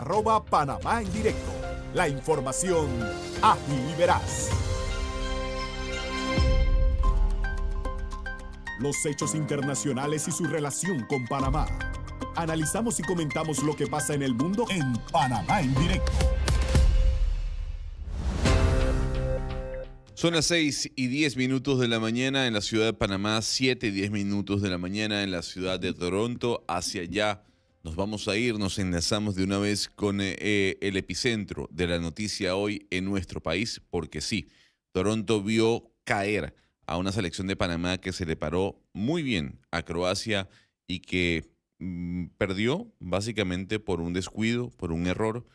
Panamá en directo. La información ágil y veraz. Los hechos internacionales y su relación con Panamá. Analizamos y comentamos lo que pasa en el mundo en Panamá en directo. Son las 6:10 de la mañana en la ciudad de Panamá, 7:10 de la mañana en la ciudad de Toronto. Hacia allá nos vamos a ir, nos enlazamos de una vez con el epicentro de la noticia hoy en nuestro país, porque sí, Toronto vio caer a una selección de Panamá que se le paró muy bien a Croacia y que perdió básicamente por un descuido, por un error.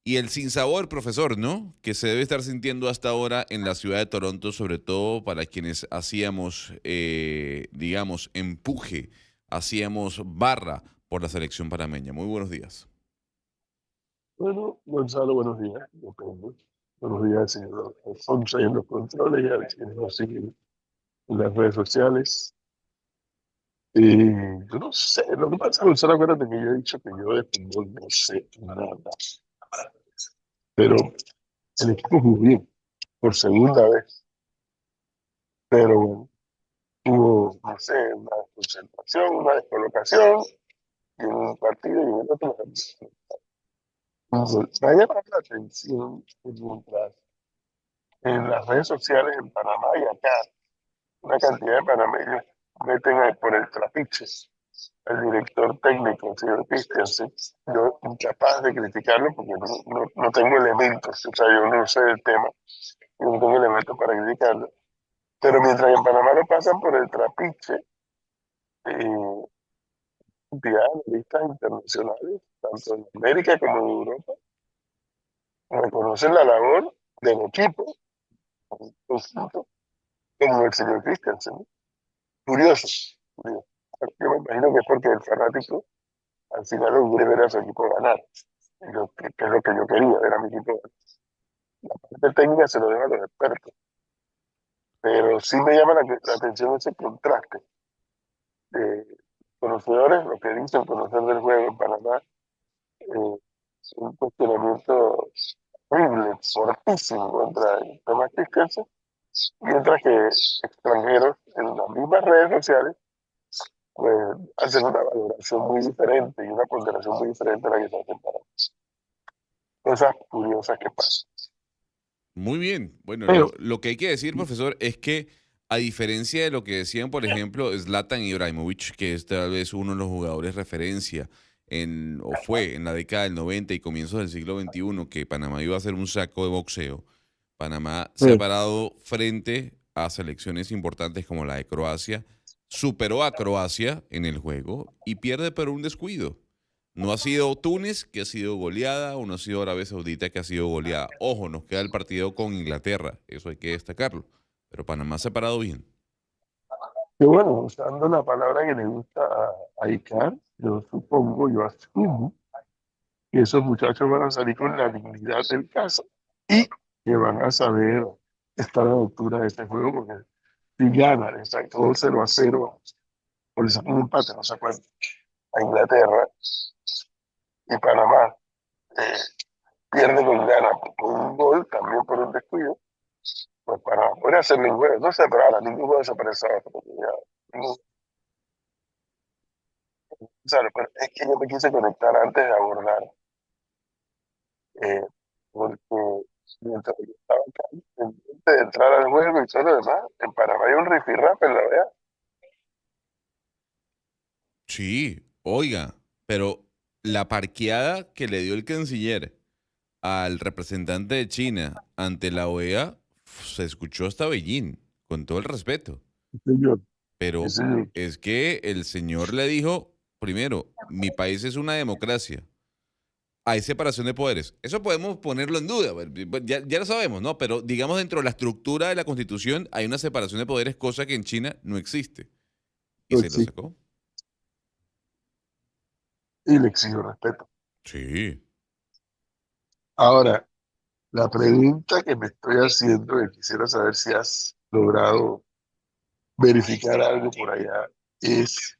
Y el sinsabor, profesor, ¿no? Que se debe estar sintiendo hasta ahora en la ciudad de Toronto, sobre todo para quienes hacíamos, digamos, empuje, hacíamos barra por la selección panameña. Muy buenos días. Bueno, Gonzalo, buenos días. Buenos días, señor Alfonso, ahí en los controles y a quienes nos siguen en las redes sociales. Yo no sé, lo que pasa, Gonzalo, acuérdate que yo he dicho que yo de fútbol no sé nada, pero el equipo jugó bien por segunda vez, pero bueno, hubo, no sé, una concentración, una descolocación, y en un partido y en el otro. Me ha llamado la atención que mientras en las redes sociales en Panamá y acá una cantidad de panameños meten ahí por el trapiche al director técnico, el señor Christiansen. Yo incapaz de criticarlo porque no tengo elementos, o sea, yo no sé del tema, yo no tengo elementos para criticarlo. Pero mientras en Panamá lo pasan por el trapiche, eh, analistas internacionales, tanto en América como en Europa, reconocen la labor del equipo, conjunto, como el señor Christiansen. Curioso, curioso. Yo me imagino que es porque el fanático al final lo quiere ver a su equipo ganar, que es lo que yo quería, ver a mi equipo ganar. La parte técnica se lo dejo a los expertos, pero sí me llama la atención ese contraste de conocedores, lo que dicen conocer del juego en Panamá, es un cuestionamiento horrible, fortísimo contra el tema Christensen, mientras que extranjeros en las mismas redes sociales pues hacen una valoración muy diferente y una ponderación muy diferente a la que se hace en Panamá. Cosas curiosas que pasan. Muy bien. Bueno, Pero, lo que hay que decir, profesor, es que a diferencia de lo que decían, por ejemplo, Zlatan Ibrahimovic, que es tal vez uno de los jugadores referencia o fue en la década del 90 y comienzos del siglo XXI, que Panamá iba a ser un saco de boxeo, Panamá se ha parado frente a selecciones importantes como la de Croacia, superó a Croacia en el juego y pierde por un descuido. No ha sido Túnez, que ha sido goleada, o no ha sido Arabia Saudita, que ha sido goleada. Ojo, nos queda el partido con Inglaterra, eso hay que destacarlo. Pero Panamá se ha parado bien. que bueno, usando la palabra que le gusta a Icar, yo supongo, yo asumo que esos muchachos van a salir con la dignidad del caso y que van a saber estar a la altura de este juego, porque si ganan, exacto, 0-0, o le sacan un empate, no se acuerdan, a Inglaterra y Panamá eh, pierde con gana por un gol, también por un descuido, pues Panamá puede hacer ningún juego, no se para ningún juego desaparecido, pero es que yo me quise conectar antes de abordar, eh, porque mientras yo estaba acá, pendiente de entrar al juego y todo lo demás, en Panamá hay un rifirrafe en la vea. Sí, oiga, pero la parqueada que le dio el canciller al representante de China ante la OEA se escuchó hasta Beijing, con todo el respeto. Señor, Pero señor. es que el señor le dijo, primero, mi país es una democracia. Hay separación de poderes. Eso podemos ponerlo en duda, ya lo sabemos, ¿no? Pero digamos dentro de la estructura de la Constitución hay una separación de poderes, cosa que en China no existe. Y se lo Sí, sacó. y le exijo respeto. Sí. Ahora, la pregunta que me estoy haciendo, y quisiera saber si has logrado verificar algo por allá, es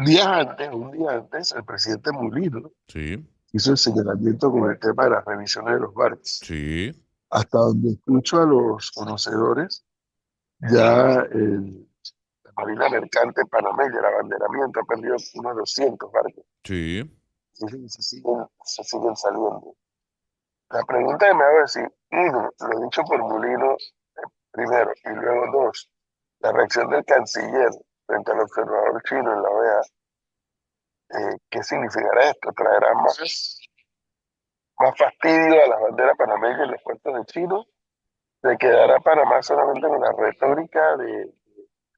Un día antes, el presidente Mulino Sí, hizo el señalamiento con el tema de las revisiones de los barcos. sí, Hasta donde escucho a los conocedores, ya la Marina Mercante panameña, el abanderamiento, ha perdido unos 200 barcos. sí, Y se siguen saliendo. La pregunta que me hago es si, uno, lo dicho por Mulino primero, y luego dos, la reacción del canciller frente al observador chino en la OEA, ¿qué significará esto? ¿Traerá más fastidio a las banderas panameñas en los puertos de China? ¿Se quedará Panamá solamente con la retórica de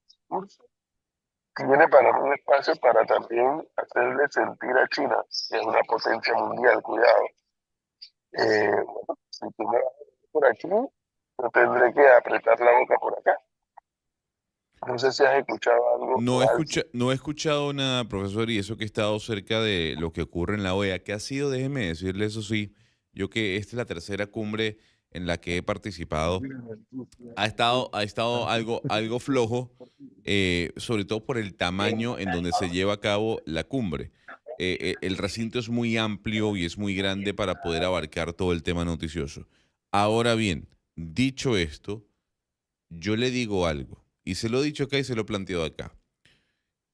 discurso? Tiene Panamá un espacio para también hacerle sentir a China que es una potencia mundial, cuidado. Bueno, si tú me vas a ver por aquí, yo tendré que apretar la boca por acá. No sé si has escuchado algo No de algo. no he escuchado nada, profesor, y eso que he estado cerca de lo que ocurre en la OEA, que ha sido, déjeme decirle eso sí, yo que esta es la tercera cumbre en la que he participado, ha estado algo flojo, sobre todo por el tamaño en donde se lleva a cabo la cumbre. El recinto es muy amplio y es muy grande para poder abarcar todo el tema noticioso. Ahora bien, dicho esto, yo le digo algo, y se lo he dicho acá y se lo he planteado acá.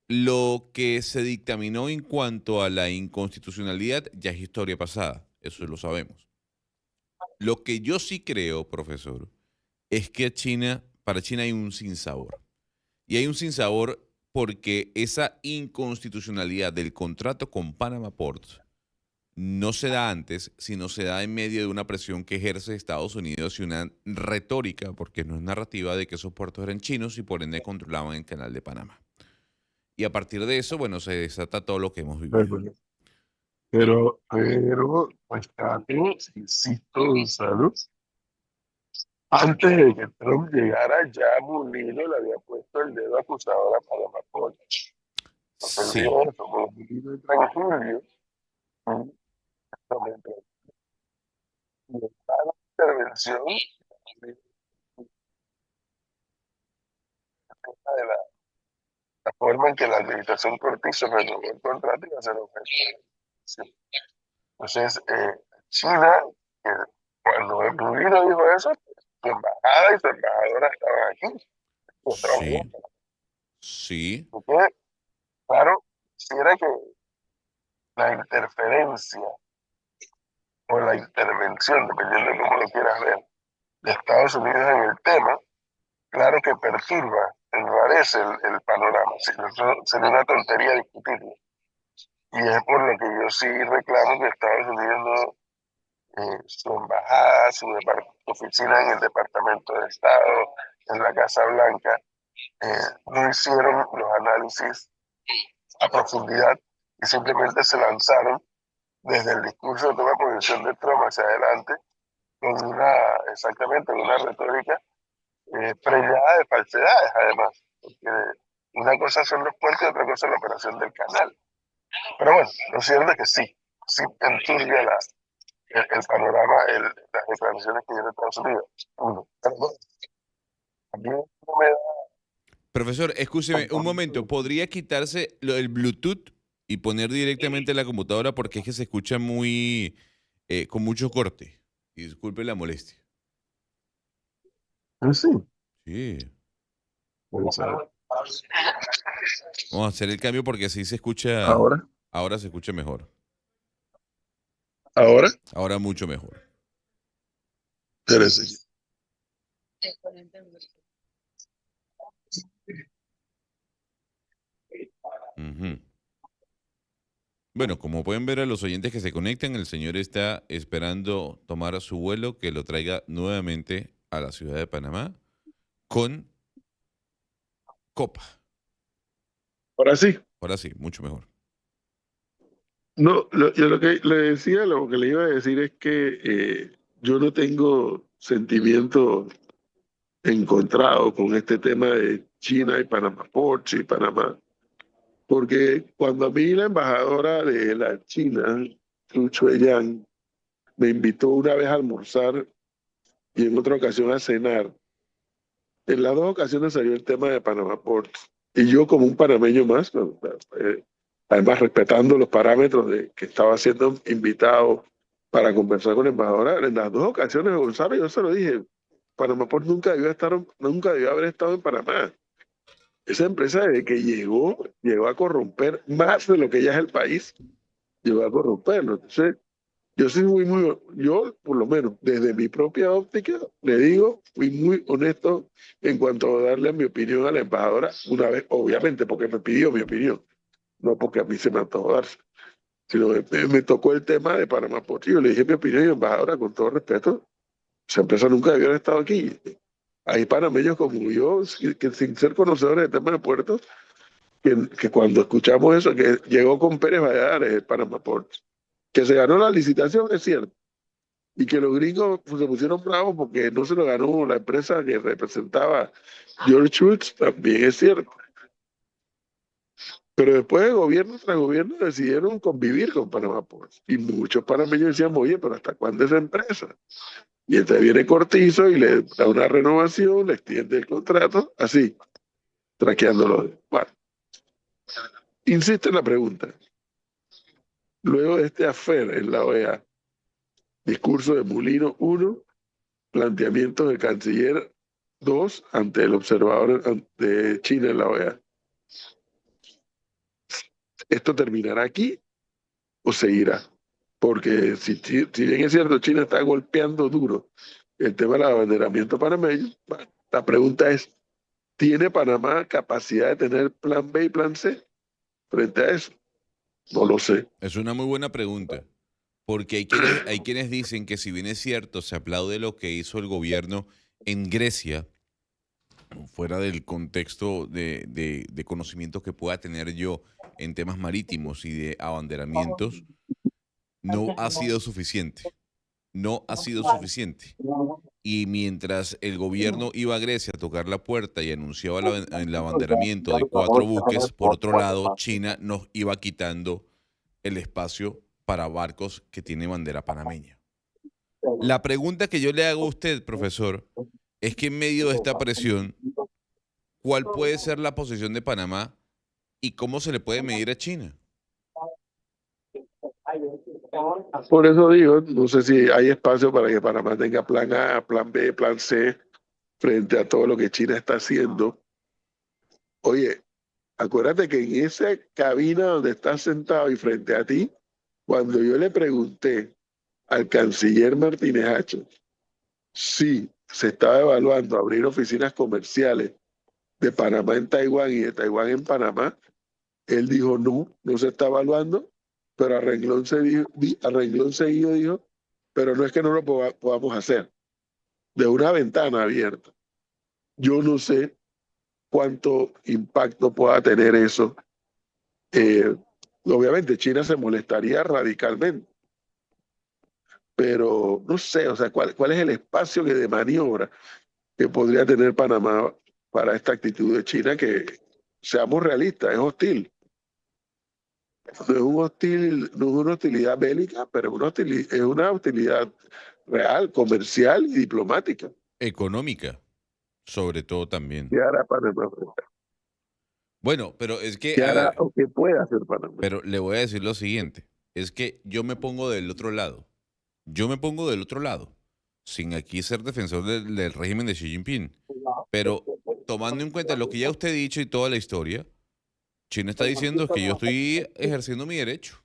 Lo que se dictaminó en cuanto a la inconstitucionalidad ya es historia pasada, eso lo sabemos. Lo que yo sí creo, profesor, es que para China hay un sinsabor. Y hay un sinsabor porque esa inconstitucionalidad del contrato con Panama Ports no se da antes, sino se da en medio de una presión que ejerce Estados Unidos y una retórica, porque no es narrativa, de que esos puertos eran chinos y por ende controlaban el canal de Panamá. Y a partir de eso, bueno, se desata todo lo que hemos vivido. Pues también, insisto, Gonzalo, antes de que Trump llegara, ya Mulino le había puesto el dedo acusador a Panamá Ports. No se Sí, olvide eso, como Mulino entra en julio, justamente, y está la intervención de la forma en que la administración Cortizo renovó el contrato y va a ser objeto de sí. Entonces, China, que cuando el Mulino dijo eso, su embajada y su embajadora estaban aquí. Estaban sí, allá. sí, Porque, claro, quisiera que la interferencia o la intervención, dependiendo de cómo lo quieras ver, de Estados Unidos en el tema, claro que perturba, enrarece el panorama. Si no, sería una tontería discutirlo. Y es por lo que yo sí reclamo que Estados Unidos no, su embajada, oficina en el Departamento de Estado, en la Casa Blanca, no hicieron los análisis a profundidad y simplemente se lanzaron desde el discurso de toma de posición de Trump hacia adelante con exactamente, una retórica preñada de falsedades, además, porque una cosa son los puertos y otra cosa es la operación del canal. Pero bueno, lo cierto es que sí enturbia el panorama, las declaraciones que viene de Estados Unidos. Uno. Pero no, a mí no me da profesor, escúcheme un momento. compromiso. ¿Podría quitarse el Bluetooth y poner directamente la computadora porque es que se escucha muy, con mucho corte? Y disculpe la molestia. Sí, Sí. vamos a ver. Vamos a hacer el cambio porque así se escucha, Ahora, ahora se escucha mejor. ahora, Ahora mucho mejor. espérese. Ujú. Bueno, como pueden ver a los oyentes que se conectan, el señor está esperando tomar su vuelo que lo traiga nuevamente a la ciudad de Panamá con Copa. Ahora sí. Ahora sí, mucho mejor. No, yo lo que le decía, lo que le iba a decir es que yo no tengo sentimiento encontrado con este tema de China y Panamá Ports y Panamá, porque cuando a mí la embajadora de la China, Chu Chueyan, me invitó una vez a almorzar y en otra ocasión a cenar, en las dos ocasiones salió el tema de Panamá Ports. Y yo como un panameño más, además respetando los parámetros de que estaba siendo invitado para conversar con el embajador. En las dos ocasiones, Gonzalo, yo se lo dije, Panamá Port nunca debió haber estado en Panamá. Esa empresa desde que llegó a corromper más de lo que ya es el país, llegó a corromperlo. Entonces, yo sí yo por lo menos desde mi propia óptica, le digo, fui muy honesto en cuanto a darle mi opinión a la embajadora una vez, obviamente, porque me pidió mi opinión, no porque a mí se me antojó darse, sino me tocó el tema de Panamá Port. Yo le dije mi opinión y embajadora, con todo respeto, esa empresa nunca debió haber estado aquí. Hay panameños como yo, que sin ser conocedores del tema de puertos, que cuando escuchamos eso, que llegó con Pérez Valladares, el Panamá Port, que se ganó la licitación, es cierto, y que los gringos pues, se pusieron bravos porque no se lo ganó la empresa que representaba George Schultz, también es cierto. Pero después de gobierno tras gobierno decidieron convivir con Panamá Port. Y muchos panameños decían, oye, pero ¿hasta cuándo esa empresa? Y entonces viene Cortizo y le da una renovación, le extiende el contrato, así, traqueándolo. Bueno, insiste en la pregunta. Luego de este affair en la OEA, discurso de Mulino 1, planteamientos del canciller 2 ante el observador de China en la OEA. ¿Esto terminará aquí o seguirá? Porque si bien es cierto, China está golpeando duro el tema del abanderamiento panameño, la pregunta es, ¿tiene Panamá capacidad de tener plan B y plan C frente a eso? No lo sé. Es una muy buena pregunta, porque hay quienes dicen que si bien es cierto, se aplaude lo que hizo el gobierno en Grecia, fuera del contexto de conocimientos que pueda tener yo en temas marítimos y de abanderamientos, no ha sido suficiente. No ha sido suficiente. Y mientras el gobierno iba a Grecia a tocar la puerta y anunciaba el abanderamiento de 4 buques, por otro lado, China nos iba quitando el espacio para barcos que tienen bandera panameña. La pregunta que yo le hago a usted, profesor, es que en medio de esta presión, ¿cuál puede ser la posición de Panamá y cómo se le puede medir a China? Por eso digo, no sé si hay espacio para que Panamá tenga plan A, plan B, plan C, frente a todo lo que China está haciendo. Oye, acuérdate que en esa cabina donde estás sentado y frente a ti, cuando yo le pregunté al canciller Martínez Hacho si se estaba evaluando abrir oficinas comerciales de Panamá en Taiwán y de Taiwán en Panamá, él dijo no se está evaluando, pero a renglón seguido dijo, pero no es que no lo podamos hacer, de una ventana abierta. Yo no sé cuánto impacto pueda tener eso. Obviamente China se molestaría radicalmente, pero no sé, o sea, ¿cuál es el espacio de maniobra que podría tener Panamá para esta actitud de China que, seamos realistas, es hostil? No es una hostilidad bélica, pero es una hostilidad real, comercial y diplomática. Económica, sobre todo también. ¿Qué hará Panamá? Bueno, pero es que, ¿Qué a hará ver, o qué puede hacer Panamá? pero le voy a decir lo siguiente, es que yo me pongo del otro lado. Yo me pongo del otro lado, sin aquí ser defensor del régimen de Xi Jinping. Pero tomando en cuenta lo que ya usted ha dicho y toda la historia, China está diciendo que yo estoy ejerciendo mi derecho.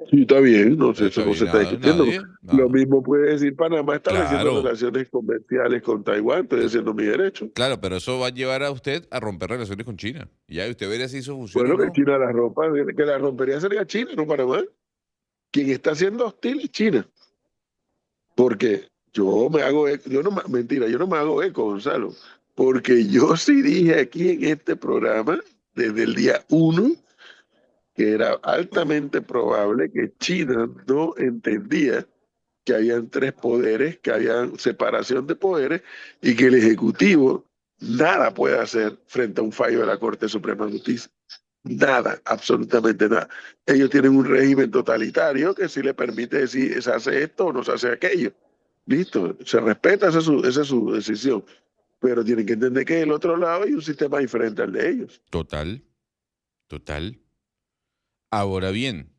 Sí, está bien, no sé, Está eso no bien, se está discutiendo. nadie, Lo nada. mismo puede decir Panamá estableciendo Claro, relaciones comerciales con Taiwán, estoy haciendo mi derecho. claro, pero eso va a llevar a usted a romper relaciones con China. Y ya usted verá si eso funciona o Bueno, que no. China la rompa, que la rompería sería China, no Panamá. Quien está siendo hostil es China. Porque yo me hago eco, mentira, yo no me hago eco, Gonzalo. Porque yo sí dije aquí en este programa, desde el día 1, que era altamente probable que China no entendía que habían 3 poderes, que había separación de poderes y que el Ejecutivo nada puede hacer frente a un fallo de la Corte Suprema de Justicia. Nada, absolutamente nada. Ellos tienen un régimen totalitario que sí le permite decir se hace esto o no se hace aquello. Listo, se respeta, esa es su decisión. Pero tienen que entender que del otro lado hay un sistema diferente al de ellos. Total, total. Ahora bien,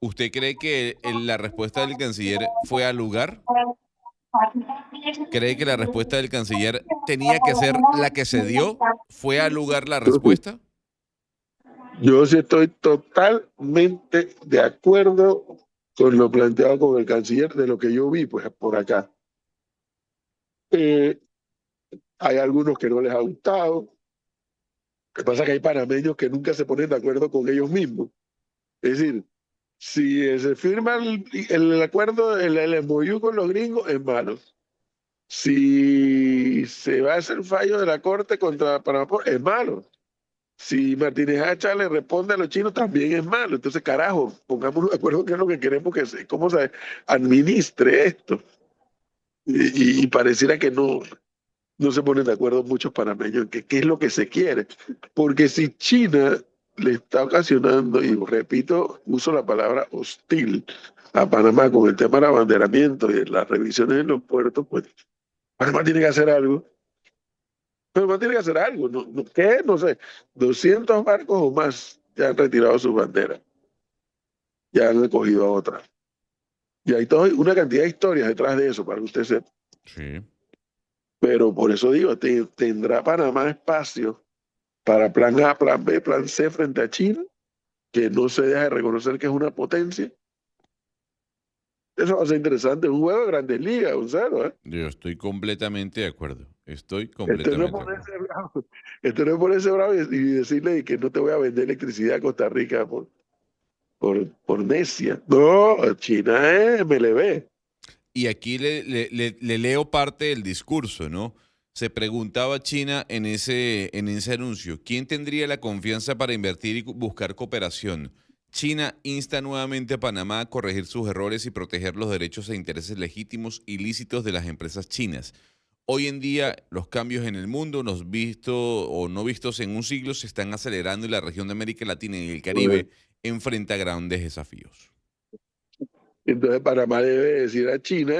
¿usted cree que la respuesta del canciller fue al lugar? ¿Cree que la respuesta del canciller tenía que ser la que se dio? ¿Fue al lugar la respuesta? Yo sí estoy totalmente de acuerdo con lo planteado con el canciller de lo que yo vi, pues por acá. Eh, Hay algunos que no les ha gustado. Lo que pasa es que hay panameños que nunca se ponen de acuerdo con ellos mismos. Es decir, si se firma el acuerdo, el MOU con los gringos, es malo. Si se va a hacer fallo de la corte contra Panamá, es malo. Si Martínez Hacha le responde a los chinos, también es malo. Entonces, carajo, pongámonos de acuerdo qué es lo que queremos cómo se administre esto. Y pareciera que no se ponen de acuerdo muchos panameños en qué es lo que se quiere. Porque si China le está ocasionando, y repito, uso la palabra hostil a Panamá con el tema del abanderamiento y las revisiones en los puertos, pues Panamá tiene que hacer algo. Panamá tiene que hacer algo. ¿Qué? No sé. 200 barcos o más ya han retirado sus banderas. Ya han escogido a otras. Y hay toda una cantidad de historias detrás de eso, para que usted sepa. Sí. Pero por eso digo, ¿tendrá Panamá espacio para plan A, plan B, plan C frente a China, que no se deja de reconocer que es una potencia? Eso va a ser interesante. Un juego de grandes ligas, un cero, ¿eh? Yo estoy completamente de acuerdo. Estoy Esto no completamente es de acuerdo. ponerse bravo. Esto no es ponerse bravo y decirle que no te voy a vender electricidad a Costa Rica por necia. No, China es MLB. Y aquí le leo parte del discurso, ¿no? Se preguntaba China en ese anuncio, ¿quién tendría la confianza para invertir y buscar cooperación? China insta nuevamente a Panamá a corregir sus errores y proteger los derechos e intereses legítimos y lícitos de las empresas chinas. Hoy en día los cambios en el mundo, los vistos o no vistos en un siglo, se están acelerando y la región de América Latina y el Caribe enfrenta grandes desafíos. Entonces Panamá debe decir a China,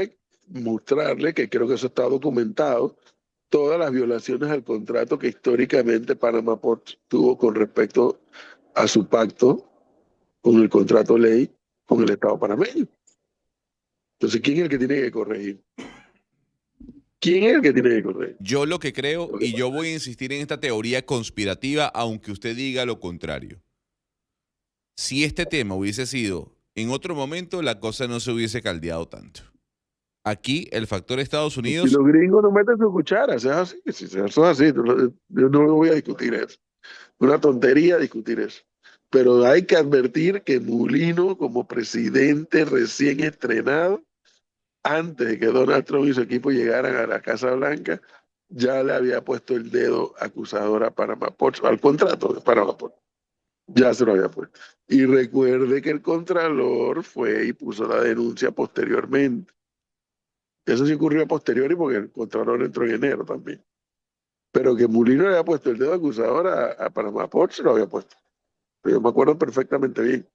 mostrarle, que creo que eso está documentado, todas las violaciones al contrato que históricamente Panamá Port tuvo con respecto a su pacto con el contrato ley con el Estado panameño. Entonces, ¿quién es el que tiene que corregir? ¿Quién es el que tiene que corregir? Yo lo que creo, y yo voy a insistir en esta teoría conspirativa, aunque usted diga lo contrario. Si este tema hubiese sido en otro momento, la cosa no se hubiese caldeado tanto. Aquí, el factor Estados Si Unidos, los gringos no meten su cuchara, eso es así. Si eso es así, yo no voy a discutir eso. Una tontería discutir eso. Pero hay que advertir que Mulino, como presidente recién estrenado, antes de que Donald Trump y su equipo llegaran a la Casa Blanca, ya le había puesto el dedo acusador a Panamá Ports, al contrato de Panamá Ports. Ya se lo había puesto. Y recuerde que el Contralor fue y puso la denuncia posteriormente. Eso sí ocurrió a posteriori porque el Contralor entró en enero también. Pero que Mulino le había puesto el dedo acusador a Panamá Ports, se lo había puesto. Yo me acuerdo perfectamente bien.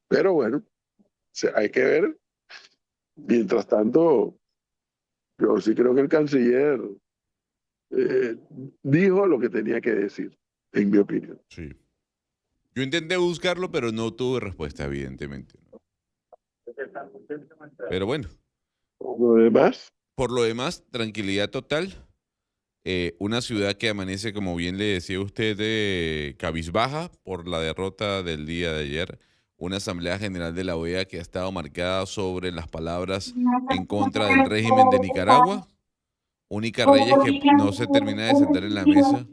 Pero bueno, hay que ver. Mientras tanto, yo sí creo que el canciller eh, dijo lo que tenía que decir, en mi opinión. sí. Yo intenté buscarlo, pero no tuve respuesta, evidentemente. Pero bueno, Lo demás, por lo demás, tranquilidad total. Una ciudad que amanece, como bien le decía usted, cabizbaja por la derrota del día de ayer. Una Asamblea General de la OEA que ha estado marcada sobre las palabras en contra del régimen de Nicaragua. Única Reyes que no se termina de sentar en la mesa.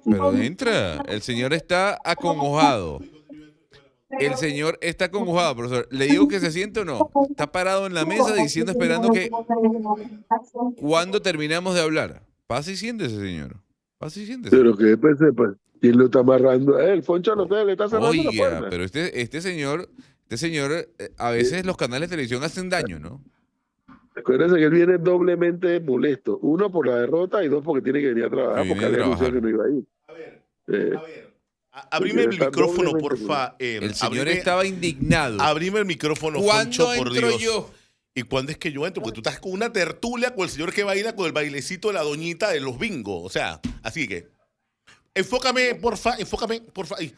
Pero entra, el señor está acongojado. El señor está acongojado, profesor. ¿Le digo que se siente o no? Está parado en la mesa diciendo, esperando que... ¿Cuándo terminamos de hablar? Pase y siéntese, señor. Pase y siéntese. pero que después sepa quién lo está amarrando a él. Foncho Lotel le está cerrando la Oiga, puerta. pero este señor, a veces los canales de televisión hacen daño, ¿no? Acuérdense que él viene doblemente molesto. Uno por la derrota y dos porque tiene que venir a trabajar, Que porque viene a él anunció trabajar. que no iba a ir. Abrime el está micrófono, doblemente porfa. El señor estaba indignado. Abrime el micrófono, ¿Cuándo Foncho, por entro Dios. yo? ¿Y cuándo es que yo entro? Porque tú estás con una tertulia con el señor que baila con el bailecito de la doñita de los bingos. O sea, así que Enfócame, porfa. Ay,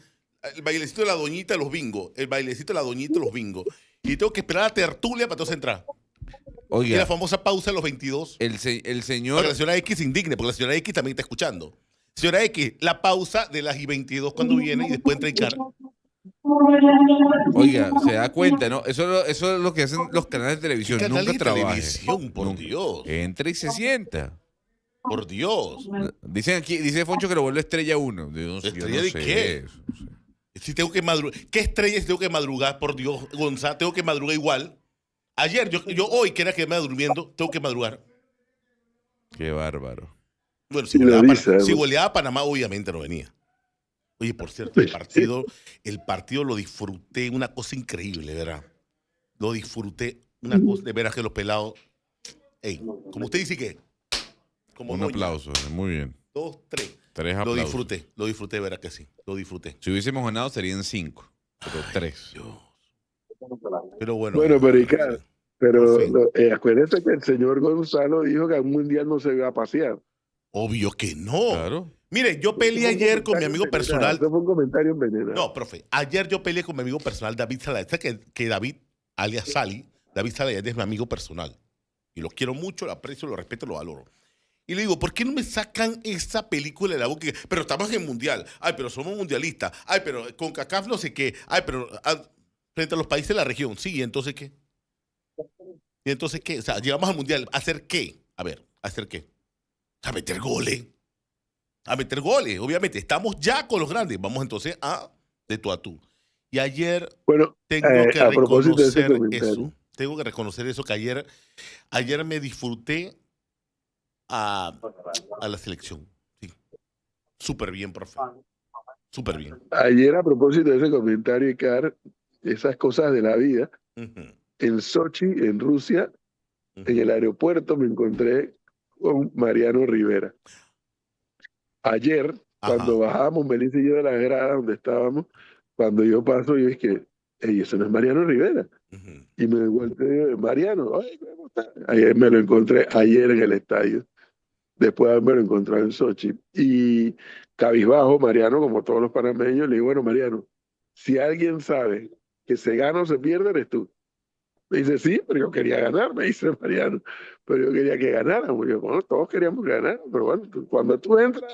el bailecito de la doñita de los bingos. El bailecito de la doñita de los bingos. Y tengo que esperar a la tertulia para entonces entrar. Y la Oiga, famosa pausa de los 22. el Para señor, que la señora X se indigne, porque la señora X también está escuchando. Señora X, la pausa de las y 22 cuando viene y después entra Icar. oiga, se da cuenta, ¿no? Eso es lo que hacen los canales de televisión. Canales Nunca de trabaje. televisión, por Nunca. Dios. Entra y se sienta. Por Dios. Dicen aquí, dice Foncho que lo vuelve estrella 1. ¿Estrella de qué? Si tengo que madrugar. ¿Qué estrella si tengo que madrugar? Por Dios, Gonzalo, tengo que madrugar igual. Ayer, yo hoy, que era que me durmiendo, tengo que madrugar. Qué bárbaro. Bueno, Y lo dice, si goleaba a Panamá, obviamente no venía. Oye, por cierto, el partido lo disfruté, una cosa increíble, ¿verdad? Lo disfruté, una cosa, de veras que los pelados. Ey, como usted dice que. Como Un doña, aplauso, muy bien. 2, 3. 3 Lo aplausos. disfruté, de veras que sí. Lo disfruté. Si hubiésemos ganado serían 5, pero 3. Dios. Pero bueno. Bueno, pero Icar, pero Profe. acuérdate que el señor Gonzalo dijo que a un mundial no se iba a pasear. Obvio que no. Claro. Mire, yo peleé ayer con mi amigo personal. Eso fue un comentario envenenado. No, profe. Ayer yo peleé con mi amigo personal, David Salayet. ¿Sabe que David, alias Sally, David Salayet es mi amigo personal? Y lo quiero mucho, lo aprecio, lo respeto, lo valoro. Y le digo, ¿por qué no me sacan esa película de la boca? Pero estamos en mundial. Ay, pero somos mundialistas. Ay, pero con CACAF no sé qué. Ay, pero frente a los países de la región. Sí, ¿y entonces qué? ¿Y entonces qué? O sea, llegamos al mundial. ¿A hacer qué? A ver, ¿a hacer qué? A meter goles. A meter goles, obviamente. Estamos ya con los grandes. Vamos entonces a de tú a tú. Y ayer Bueno, tengo que a propósito de ese reconocer comentario. eso. Tengo que reconocer eso, que ayer me disfruté a la selección. Sí. Súper bien, profe. Súper bien. Ayer, a propósito de ese comentario, Icar, esas cosas de la vida, Ujú, en Sochi, en Rusia, ujú. en el aeropuerto me encontré con Mariano Rivera. Ayer, Ajá. cuando bajábamos, Melissa y yo de la grada donde estábamos, cuando yo paso, yo dije, ey, ese no es Mariano Rivera. Ujú. Y me volteé y digo, Mariano, oye, ¿cómo está? Ayer me lo encontré, ayer en el estadio, después de haberme lo encontrado en Sochi. Y cabizbajo, Mariano, como todos los panameños, le digo, bueno, Mariano, si alguien sabe que se gana o se pierde, eres tú. Me dice, sí, pero yo quería ganar, me dice Mariano, pero yo quería que ganáramos. Yo, bueno, todos queríamos ganar, pero bueno, cuando tú entras,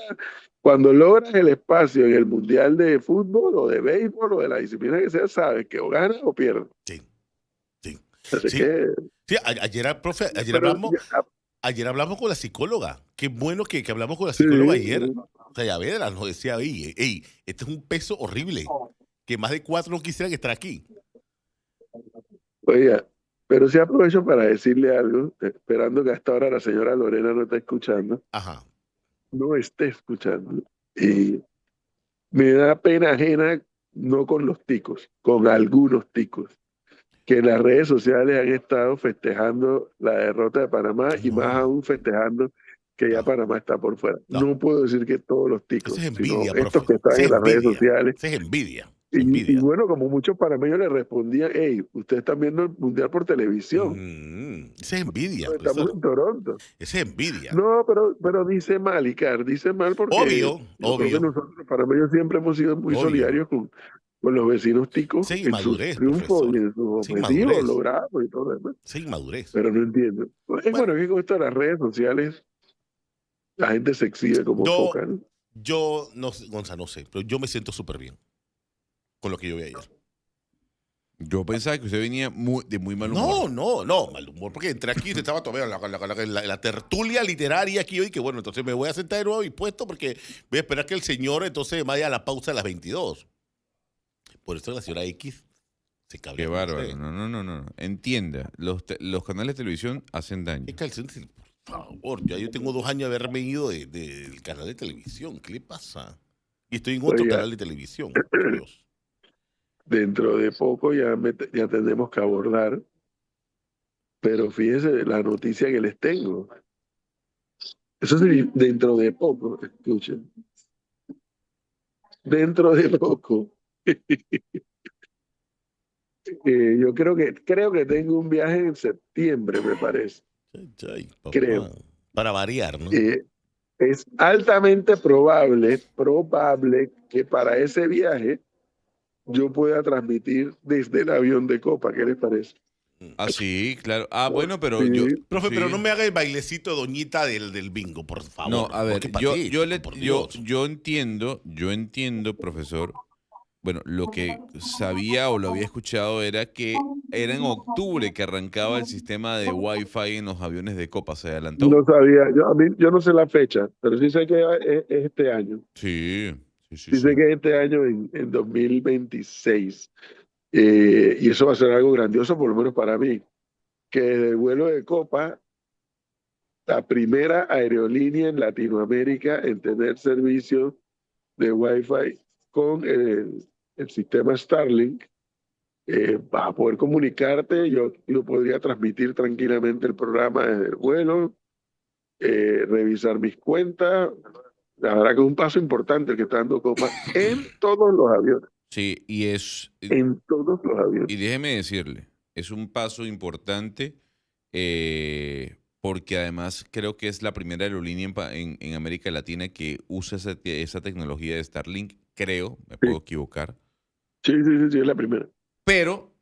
cuando logras el espacio en el Mundial de Fútbol o de Béisbol o de la disciplina que sea, sabes que o ganas o pierdes. Sí, sí. Así Sí. que, Sí, ayer, profe, pero ayer hablamos con la psicóloga. Qué bueno que hablamos con la sí, psicóloga ayer. O sea, ya Vedra nos decía, ey, este es un peso horrible. Que más de 4 no quisieran estar aquí. oiga, pero sí aprovecho para decirle algo, esperando que hasta ahora la señora Lorena no esté escuchando, Ajá. no esté escuchando. Y me da pena ajena, no con los ticos, con algunos ticos, que en las redes sociales han estado festejando la derrota de Panamá y más No. aún festejando que ya No. Panamá está por fuera. No. No puedo decir que todos los ticos, Esa es sino envidia, estos profe. que están Esa es en las redes envidia. sociales. Esa es envidia. Y Envidia. bueno, como muchos panameños le respondían, hey, ustedes están viendo el Mundial por televisión. Esa es envidia. Estamos Profesor. en Toronto. Esa es envidia. No, pero dice mal, Icar, dice mal porque Obvio, yo creo que obvio. nosotros los panameños siempre hemos sido muy Obvio. solidarios con los vecinos ticos Esa en sus inmadurez, triunfos profesor. y en sus Esa objetivos inmadurez. logrados y todo lo demás. Esa inmadurez. Pero no entiendo. Bueno, que con esto de las redes sociales la gente se exhibe como foca, ¿no? Yo no sé, Gonzalo, no sé, pero yo me siento súper bien con lo que yo vi ayer. Yo pensaba que usted venía de muy mal humor. No, mal humor, porque entré aquí y estaba todavía en la tertulia literaria aquí hoy, que bueno, entonces me voy a sentar de nuevo y puesto porque voy a esperar que el señor entonces vaya a la pausa a las 22. Por eso la señora X se cabrea. Qué con bárbaro. usted. No. Entienda, los canales de televisión hacen daño. ¿Qué calcetín? Por favor, yo tengo 2 años de haberme ido del canal de televisión. ¿Qué le pasa? Y estoy en otro Oiga. canal de televisión. Por Dios. Dentro de poco ya tenemos que abordar, pero fíjense la noticia que les tengo. Eso sí, dentro de poco, escuchen. Dentro de poco. Yo creo que tengo un viaje en septiembre, me parece. Ay, papá. Creo. Para variar, ¿no? es altamente probable que para ese viaje yo pueda transmitir desde el avión de Copa. ¿Qué les parece? Ah, sí, claro. Ah, bueno, pero yo, Sí, Profe, pero no sí. me haga el bailecito doñita del bingo, por No, favor. a ver, Porque patético, por Dios. yo entiendo, profesor. Bueno, lo que sabía o lo había escuchado era que era en octubre que arrancaba el sistema de Wi-Fi en los aviones de Copa. ¿Se adelantó? no sabía, yo no sé la fecha, pero sí sé que es este año. Sí, sí, sí, Sí sé sí. que es este año en 2026. Y eso va a ser algo grandioso, por lo menos para mí, que desde el vuelo de Copa, la primera aerolínea en Latinoamérica en tener servicio de Wi-Fi con el sistema Starlink, vas a poder comunicarte. Yo podría transmitir tranquilamente el programa desde el vuelo, revisar mis cuentas. La verdad que es un paso importante el que está dando Copa en todos los aviones, Sí, en todos los y aviones. déjeme decirle, es un paso importante porque además creo que es la primera aerolínea en América Latina que usa esa tecnología de Starlink. Creo, me Sí, puedo equivocar. sí, sí, sí, sí, es la primera. Pero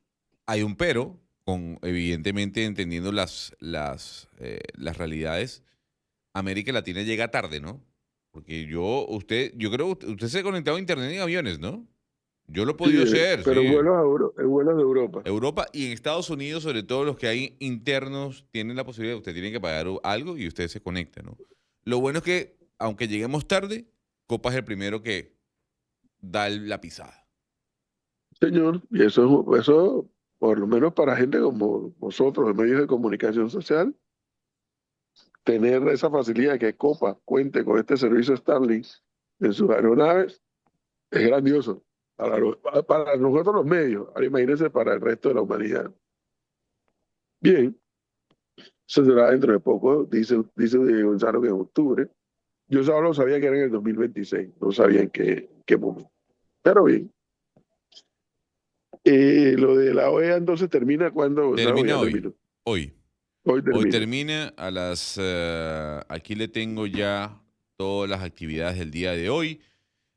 hay un pero, con evidentemente entendiendo las realidades. América Latina llega tarde, ¿no? Porque yo creo que usted se ha conectado a internet en aviones, ¿no? Yo lo he Sí, podido hacer, pero sí. en vuelos de Europa. Europa y en Estados Unidos, sobre todo los que hay internos, tienen la posibilidad, usted tiene que pagar algo y usted se conecta, ¿no? Lo bueno es que, aunque lleguemos tarde, Copa es el primero que da la pisada. Señor, y eso, por lo menos para gente como vosotros, de medios de comunicación social, tener esa facilidad de que Copa cuente con este servicio Starlink en sus aeronaves es grandioso. Para nosotros los medios, ahora imagínense para el resto de la humanidad. Bien, eso será dentro de poco, dice Gonzalo que en octubre. Yo solo sabía que era en el 2026, no sabía en qué momento. Pero bien, lo de la OEA entonces termina cuando, Gonzalo, Termina ya hoy, terminó. hoy. Hoy Hoy termina. termina a aquí le tengo ya todas las actividades del día de hoy.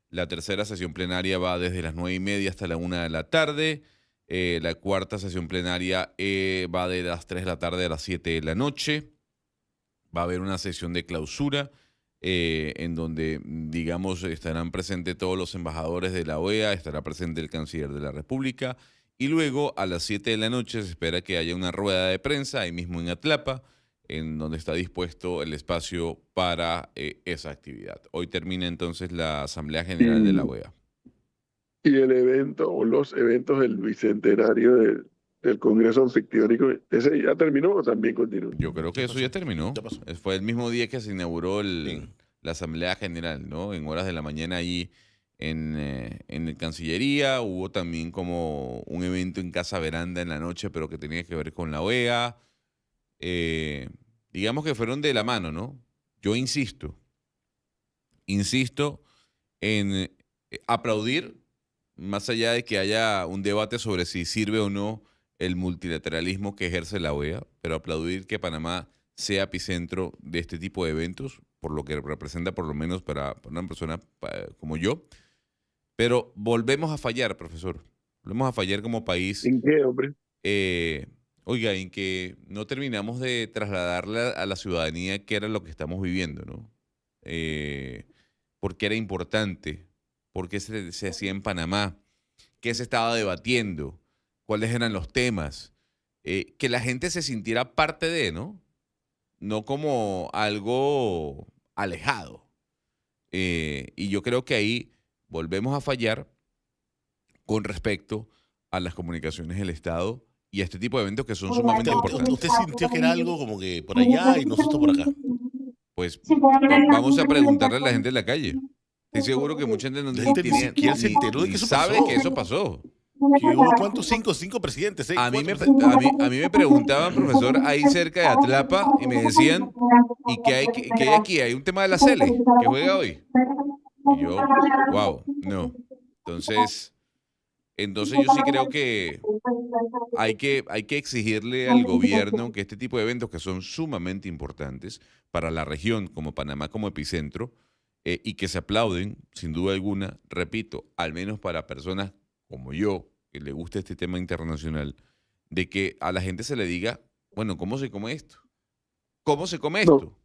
La tercera sesión plenaria va desde las 9:30 hasta la 1 de la tarde. La cuarta sesión plenaria va de las 3 de la tarde a las 7 de la noche. Va a haber una sesión de clausura en donde, digamos, estarán presentes todos los embajadores de la OEA, estará presente el canciller de la República. Y luego a las 7 de la noche se espera que haya una rueda de prensa ahí mismo en Atlapa, en donde está dispuesto el espacio para esa actividad. Hoy termina entonces la Asamblea General de la Y, OEA. y el evento o los eventos del bicentenario del Congreso Anfictiónico, ¿ese ya terminó o también continúa? Yo creo que ¿Qué eso pasó? ya terminó. ¿Qué pasó? Fue el mismo día que se inauguró Sí. la Asamblea General, ¿no? En horas de la mañana allí en la Cancillería. Hubo también como un evento en Casa Veranda en la noche, pero que tenía que ver con la OEA. Eh, digamos que fueron de la mano, ¿no? Yo insisto en aplaudir, más allá de que haya un debate sobre si sirve o no el multilateralismo que ejerce la OEA, pero aplaudir que Panamá sea epicentro de este tipo de eventos, por lo que representa por lo menos para una persona como yo. Pero volvemos a fallar, profesor. Volvemos a fallar como país. ¿En qué, hombre? eh, Oiga, en que no terminamos de trasladarle a la ciudadanía qué era lo que estamos viviendo, ¿no? Por qué era importante, por qué se hacía en Panamá, qué se estaba debatiendo, cuáles eran los temas, que la gente se sintiera parte de, ¿no? No como algo alejado. Y yo creo que ahí volvemos a fallar con respecto a las comunicaciones del Estado y a este tipo de eventos que son sumamente ¿Usted importantes. sintió que era algo como que por allá y nosotros por acá? Pues vamos a preguntarle a la gente de la calle. Estoy seguro que mucha gente La gente ni tiene, siquiera se enteró de que ni eso sabe pasó. que eso pasó. Que hubo cuántos, cinco presidentes, seis, A mí, cuatro me, presidentes. a mí me preguntaban, profesor, ahí cerca de Atlapa, y me decían, ¿y qué hay aquí? ¿Hay un tema de la Sele que juega hoy? Y yo, wow, no. Entonces, Entonces yo sí creo que hay que exigirle al gobierno que este tipo de eventos que son sumamente importantes para la región como Panamá como epicentro y que se aplauden sin duda alguna, repito, al menos para personas como yo que le gusta este tema internacional, de que a la gente se le diga, bueno, ¿cómo se come esto? ¿Cómo se come No, esto?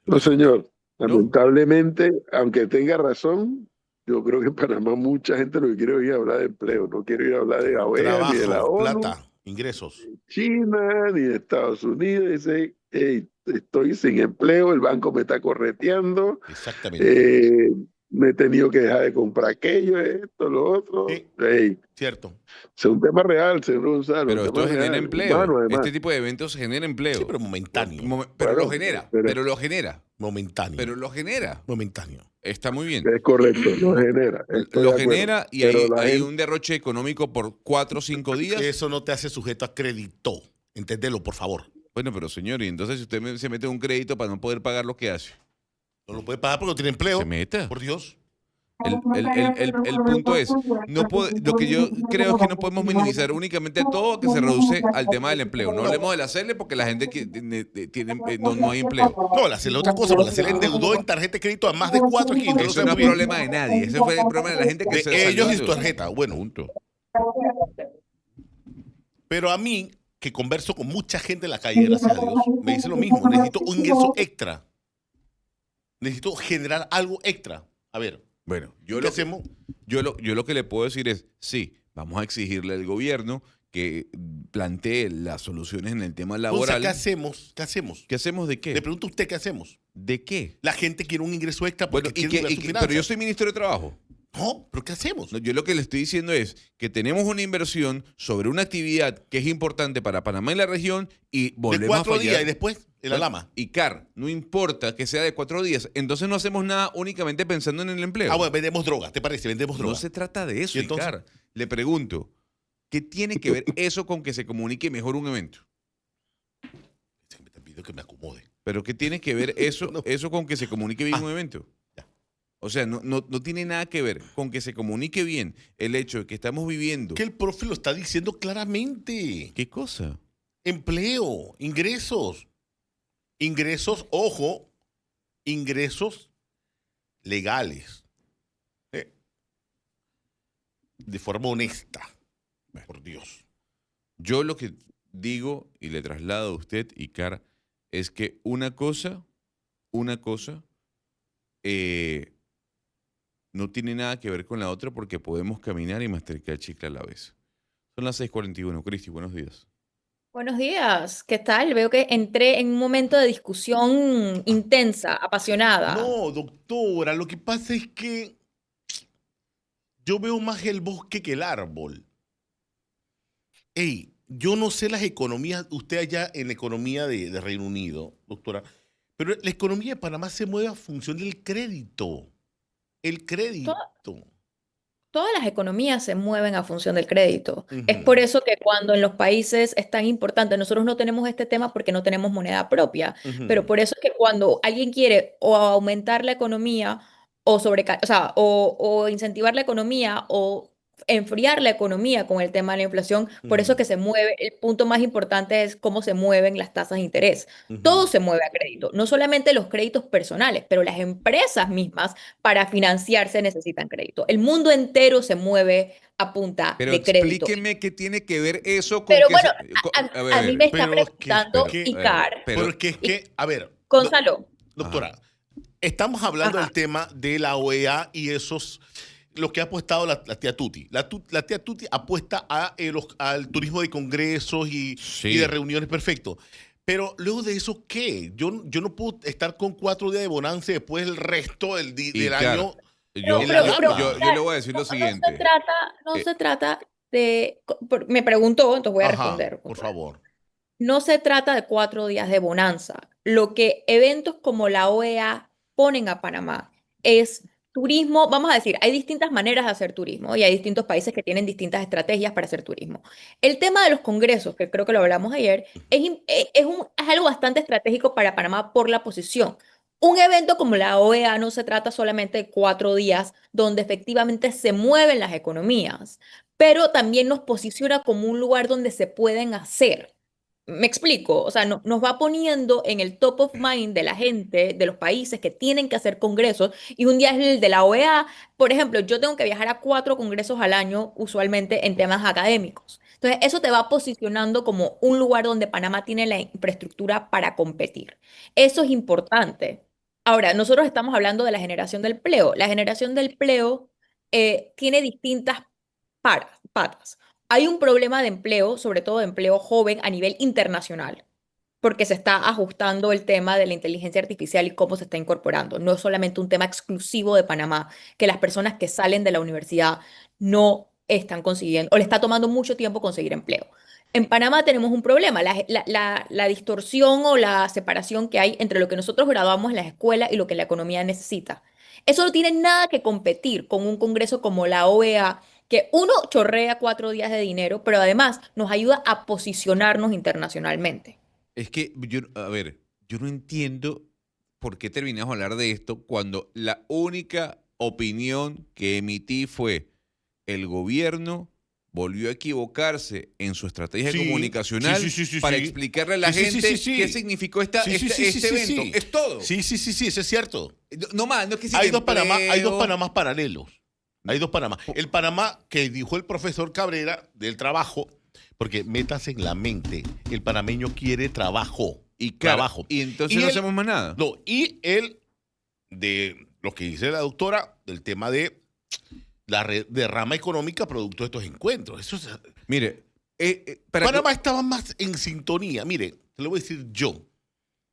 no, señor. ¿No? Lamentablemente, aunque tenga razón, yo creo que en Panamá mucha gente lo que quiere oír es hablar de empleo. No quiere oír hablar de la OEA, ni de la Trabajo, ONU, plata, ingresos. China, ni de Estados Unidos. Dice, hey, estoy sin empleo, el banco me está correteando, Exactamente. eh, me he tenido que dejar de comprar aquello, esto, lo otro. Sí, Hey, cierto. es un tema real, señor Gonzalo, un Pero tema esto genera real, humano empleo. además. Este tipo de eventos genera Sí, empleo. pero momentáneo. Pero lo Bueno, genera, pero pero lo genera, Momentáneo. pero lo genera. Momentáneo. Está muy bien. es correcto, lo genera, estoy Lo de acuerdo. genera y Pero la hay gente, un derroche económico por 4 o 5 días. Eso no te hace sujeto a crédito. Entendelo, por favor. Bueno, pero señor, y entonces si usted se mete un crédito para no poder pagar lo que hace, No lo puede pagar porque no tiene empleo. se meta. Por Dios. El punto es, lo que yo creo es que no podemos minimizar únicamente todo que se reduce al tema del empleo. No hablemos de la CELE porque la gente que no hay empleo. No, la otra cosa, porque la CEL endeudó en tarjeta de crédito a más de 4 aquí. Entonces, Eso no es problema de nadie. Ese fue el problema de la gente que se de salió ellos y de su eso. tarjeta. Bueno, Punto. pero a mí, que converso con mucha gente en la calle, gracias a Dios, me dice lo mismo. Necesito un ingreso extra. Necesito generar algo extra. A ver, Bueno, ¿qué hacemos? yo lo que le puedo decir es, sí, vamos a exigirle al gobierno que plantee las soluciones en el tema Entonces, laboral. ¿qué hacemos? ¿Qué hacemos? ¿Qué hacemos de qué? Le pregunto a usted, ¿qué hacemos? ¿De qué? La gente quiere un ingreso extra porque Bueno, quiere cuidar sus pero finanzas. yo soy ministro de Trabajo. No, ¿pero qué hacemos? No, yo lo que le estoy diciendo es que tenemos una inversión sobre una actividad que es importante para Panamá y la región y De volvemos a 4 fallar. días y después en la lama. Y CAR, no importa que sea de 4 días, entonces no hacemos nada únicamente pensando en el empleo. Ah, bueno, vendemos droga, ¿te parece? Vendemos droga. No se trata de eso, ¿Y entonces? Icar. Le pregunto, ¿qué tiene que ver eso con que se comunique mejor un evento? Te pido que me acomode. ¿Pero qué tiene que ver eso, No. eso con que se comunique bien Ah, un evento? ya. O sea, no tiene nada que ver con que se comunique bien el hecho de que estamos viviendo. Que el profe lo está diciendo claramente. ¿Qué cosa? Empleo, ingresos. Ingresos, ojo, ingresos legales. De forma honesta. Por Dios. Yo lo que digo y le traslado a usted, Icar, es que una cosa no tiene nada que ver con la otra porque podemos caminar y masticar chicle a la vez. Son las 6:41. Cristi, buenos días. Buenos días, ¿qué tal? Veo que entré en un momento de discusión intensa, apasionada. No, doctora, lo que pasa es que yo veo más el bosque que el árbol. Ey, yo no sé las economías, usted allá en la economía de Reino Unido, doctora, pero la economía de Panamá se mueve a función del crédito. El crédito. Todas las economías se mueven a función del crédito. Es Ujú. por eso que cuando en los países es tan importante, nosotros no tenemos este tema porque no tenemos moneda propia, pero Ujú. por eso es que cuando alguien quiere o aumentar la economía o o incentivar la economía o enfriar la economía con el tema de la inflación, por eso Ujú. que se mueve, el punto más importante es cómo se mueven las tasas de interés. Todo Ujú. se mueve a crédito, no solamente los créditos personales, pero las empresas mismas para financiarse necesitan crédito. El mundo entero se mueve a punta Pero de crédito. explíqueme qué tiene que ver eso con Pero que bueno, a a mí me está pero es que- preguntando que- Icar. Porque es que, a ver, Gonzalo, doctora, estamos hablando Ajá. del tema de la OEA y esos, lo que ha apostado la tía Tuti. La tía Tuti apuesta al turismo de congresos y Sí. de reuniones, perfecto. Pero luego de eso, ¿qué? Yo no puedo estar con 4 días de bonanza y después el resto del Icar, año. yo, en la lama. yo le voy a decir lo siguiente. no Eh, se trata de, me preguntó, entonces voy a Ajá, responder. por favor. No se trata de 4 días de bonanza. Lo que eventos como la OEA ponen a Panamá es turismo. Vamos a decir, hay distintas maneras de hacer turismo y hay distintos países que tienen distintas estrategias para hacer turismo. El tema de los congresos, que creo que lo hablamos ayer, es algo bastante estratégico para Panamá por la posición. Un evento como la OEA no se trata solamente de 4 días donde efectivamente se mueven las economías, pero también nos posiciona como un lugar donde se pueden hacer. Me explico, o sea, nos va poniendo en el top of mind de la gente, de los países que tienen que hacer congresos, y un día es el de la OEA. Por ejemplo, yo tengo que viajar a 4 congresos al año, usualmente en temas académicos. Entonces, eso te va posicionando como un lugar donde Panamá tiene la infraestructura para competir. Eso es importante. Ahora, nosotros estamos hablando de la generación del empleo. La generación del empleo tiene distintas patas. Hay un problema de empleo, sobre todo de empleo joven a nivel internacional, porque se está ajustando el tema de la inteligencia artificial y cómo se está incorporando. No es solamente un tema exclusivo de Panamá, que las personas que salen de la universidad no están consiguiendo, o le está tomando mucho tiempo conseguir empleo. En Panamá tenemos un problema, la distorsión o la separación que hay entre lo que nosotros graduamos en la escuela y lo que la economía necesita. Eso no tiene nada que competir con un congreso como la OEA, que uno chorrea 4 días de dinero, pero además nos ayuda a posicionarnos internacionalmente. Es que yo, a ver, yo no entiendo por qué terminamos a hablar de esto cuando la única opinión que emití fue el gobierno volvió a equivocarse en su estrategia Sí, comunicacional sí, para sí. explicarle a la Sí, sí, sí, gente sí, sí. qué significó Sí, sí, sí, sí, este sí, evento. sí. Es todo. Sí, eso es cierto. No más, no es que si Hay de dos Panamá, hay dos empleo. Panamás paralelos. Hay dos Panamá. El Panamá que dijo el profesor Cabrera del trabajo, porque métase en la mente, el panameño quiere trabajo. Y claro, Trabajo. y entonces Y no él- hacemos más nada. No, y el de lo que dice la doctora, del tema de la derrama económica producto de estos encuentros. Eso es, Mire, para Panamá estaba más en sintonía. Mire, te lo voy a decir yo.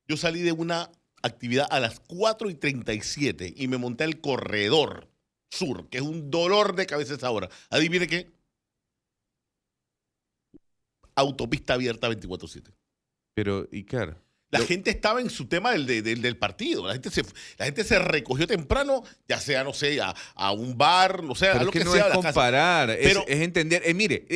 Yo salí de una actividad a las 4:37 y me monté al corredor sur, que es un dolor de cabeza esa hora. Adivine qué. Autopista abierta 24/7. pero Icar, La gente estaba en su tema del partido. La gente se recogió temprano, ya sea, no sé, a un bar, no sé, a pero lo es que que no sea. es a la casa. comparar, Pero- es entender. Mire,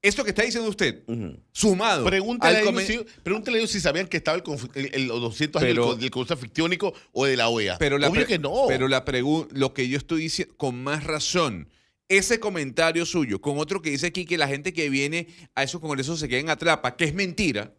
esto que está diciendo usted, Ujú. sumado Pregúntele al a, ellos comen- si sabían que estaba los 200 años Pero- del Consejo Fictiónico o de la OEA. pero Obvio que no. Pero lo que yo estoy diciendo, con más razón, ese comentario suyo, con otro que dice aquí que la gente que viene a esos congresos se queda en atrapa, que es mentira,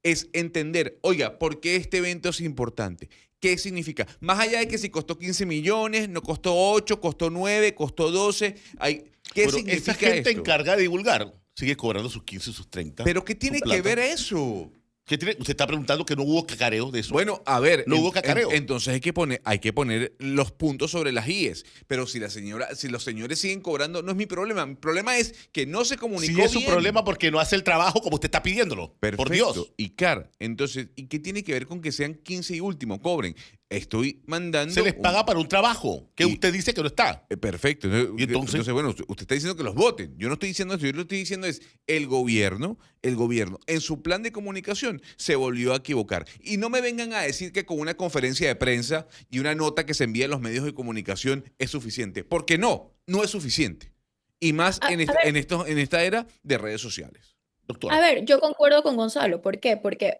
es entender, oiga, ¿por qué este evento es importante? ¿Qué significa? Más allá de que si costó 15 millones, no costó 8, costó 9, costó 12, ¿qué Pero significa esa gente esto? encargada de divulgar sigue cobrando sus 15, sus 30. ¿Pero qué su tiene que plata. ver eso? ¿Qué tiene? Usted está preguntando que no hubo cacareo de eso. Bueno, a ver, No hubo cacareo. entonces hay que poner los puntos sobre las IES. Pero si los señores siguen cobrando, no es mi problema. Mi problema es que no se comunicó sí es su bien. problema porque no hace el trabajo como usted está pidiéndolo. Perfecto. Por Dios. Icar, entonces, ¿y qué tiene que ver con que sean 15 y último? Cobren. Estoy mandando. Se les paga para un trabajo que Y- usted dice que no está. Perfecto. ¿Y entonces? Bueno, usted está diciendo que los voten. Yo no estoy diciendo eso. Yo lo que estoy diciendo es el gobierno, en su plan de comunicación se volvió a equivocar. Y no me vengan a decir que con una conferencia de prensa y una nota que se envía a los medios de comunicación es suficiente. Porque no es suficiente. Y más A- en, a ver. en esta era de redes sociales. Doctora. A ver, yo concuerdo con Gonzalo. ¿Por qué? Porque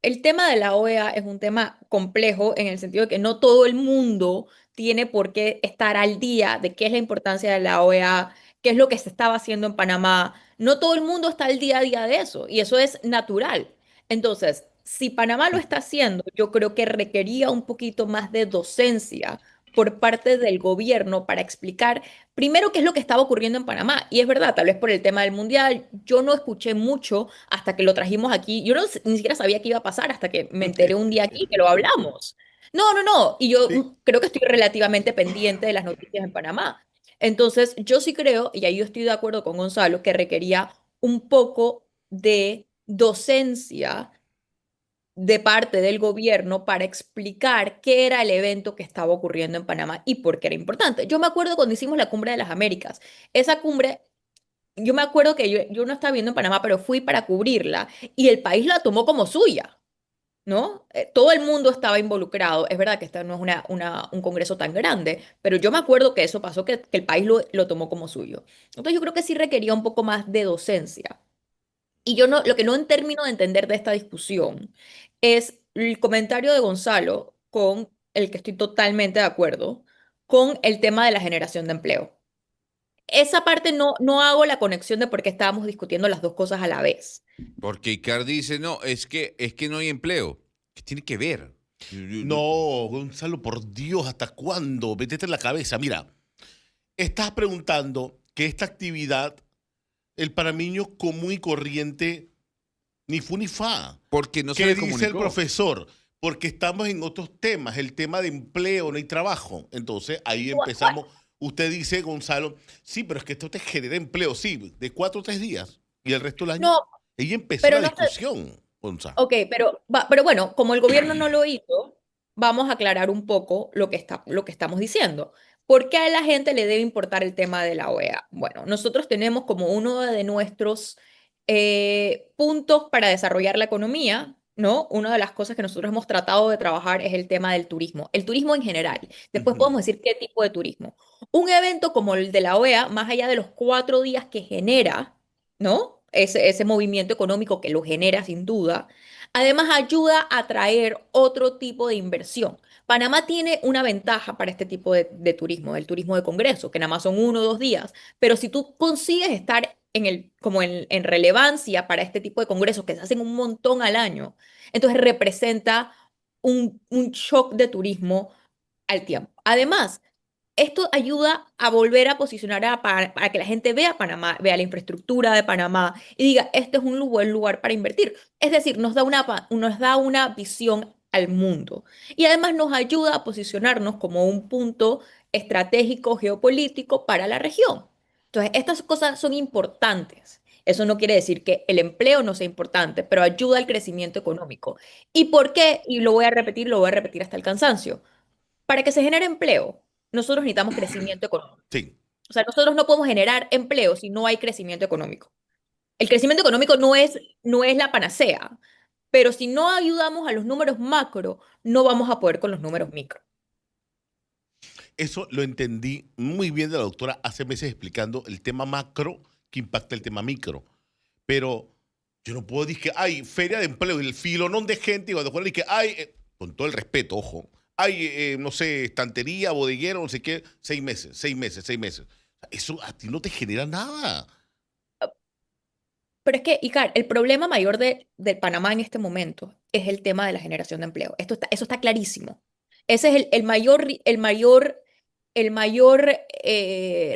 el tema de la OEA es un tema complejo en el sentido de que no todo el mundo tiene por qué estar al día de qué es la importancia de la OEA, qué es lo que se estaba haciendo en Panamá. No todo el mundo está al día a día de eso y eso es natural. Entonces, si Panamá lo está haciendo, yo creo que requería un poquito más de docencia por parte del gobierno para explicar primero qué es lo que estaba ocurriendo en Panamá. Y es verdad, tal vez por el tema del mundial, yo no escuché mucho hasta que lo trajimos aquí. Yo ni siquiera sabía qué iba a pasar hasta que me enteré un día aquí que lo hablamos. No, no, no. Y yo Sí. creo que estoy relativamente pendiente de las noticias en Panamá. Entonces, yo sí creo, y ahí yo estoy de acuerdo con Gonzalo, que requería un poco de docencia de parte del gobierno para explicar qué era el evento que estaba ocurriendo en Panamá y por qué era importante. Yo me acuerdo cuando hicimos la Cumbre de las Américas. Esa cumbre, yo me acuerdo que yo no estaba viendo en Panamá, pero fui para cubrirla y el país la tomó como suya, ¿no? Todo el mundo estaba involucrado. Es verdad que esta no es un congreso tan grande, pero yo me acuerdo que eso pasó, que el país lo tomó como suyo. Entonces yo creo que sí requería un poco más de docencia. Y yo no, lo que no termino de entender de esta discusión es el comentario de Gonzalo, con el que estoy totalmente de acuerdo, con el tema de la generación de empleo. Esa parte no hago la conexión de por qué estábamos discutiendo las dos cosas a la vez. Porque Icardi dice, no, es que no hay empleo. ¿Qué tiene que ver? No, Gonzalo, por Dios, ¿hasta cuándo? Métete en la cabeza. Mira, estás preguntando que esta actividad, el panameño común y corriente, ni fu ni fa. Porque no se ¿Qué le dice el comunicó. profesor? Porque estamos en otros temas, el tema de empleo, no hay trabajo. Entonces ahí empezamos. Usted dice, Gonzalo, sí, pero es que esto te genera empleo, sí, de 4 o 3 días. Y el resto del año. No, Ahí empezó pero la no sé. discusión, Gonzalo. Ok, pero bueno, como el gobierno no lo hizo, vamos a aclarar un poco lo que estamos diciendo. ¿Por qué a la gente le debe importar el tema de la OEA? Bueno, nosotros tenemos como uno de nuestros puntos para desarrollar la economía, ¿no? Una de las cosas que nosotros hemos tratado de trabajar es el tema del turismo, el turismo en general. Después Ujú. podemos decir qué tipo de turismo. Un evento como el de la OEA, más allá de los 4 días que genera, ¿no? Ese movimiento económico que lo genera sin duda, además ayuda a atraer otro tipo de inversión. Panamá tiene una ventaja para este tipo de turismo, el turismo de congreso, que nada más son 1 o 2 días, pero si tú consigues estar como en relevancia para este tipo de congresos que se hacen un montón al año, entonces representa un shock de turismo al tiempo. Además, esto ayuda a volver a posicionar para que la gente vea Panamá, vea la infraestructura de Panamá y diga, este es un buen lugar para invertir. Es decir, nos da una visión al mundo y además nos ayuda a posicionarnos como un punto estratégico geopolítico para la región. Entonces, estas cosas son importantes. Eso no quiere decir que el empleo no sea importante, pero ayuda al crecimiento económico. ¿Y por qué? Y lo voy a repetir hasta el cansancio. Para que se genere empleo, nosotros necesitamos crecimiento económico. Sí. O sea, nosotros no podemos generar empleo si no hay crecimiento económico. El crecimiento económico no es la panacea, pero si no ayudamos a los números macro, no vamos a poder con los números micro. Eso lo entendí muy bien de la doctora hace meses explicando el tema macro que impacta el tema micro. Pero yo no puedo decir que hay feria de empleo y el filonón de gente y cuando fuera que hay, con todo el respeto, ojo, hay, no sé, estantería, bodeguero, no sé qué, 6 meses, 6 meses, 6 meses. Eso a ti no te genera nada. Pero es que, Icar, el problema mayor de Panamá en este momento es el tema de la generación de empleo. Eso está clarísimo. Ese es el mayor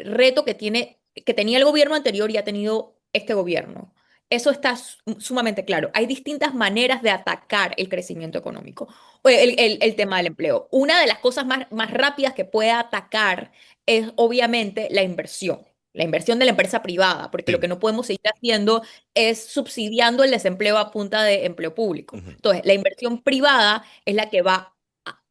reto que tenía el gobierno anterior y ha tenido este gobierno. Eso está sumamente claro. Hay distintas maneras de atacar el crecimiento económico, o el tema del empleo. Una de las cosas más rápidas que puede atacar es obviamente la inversión de la empresa privada, porque lo que Sí. no podemos seguir haciendo es subsidiando el desempleo a punta de empleo público. Ujú. Entonces, la inversión privada es la que va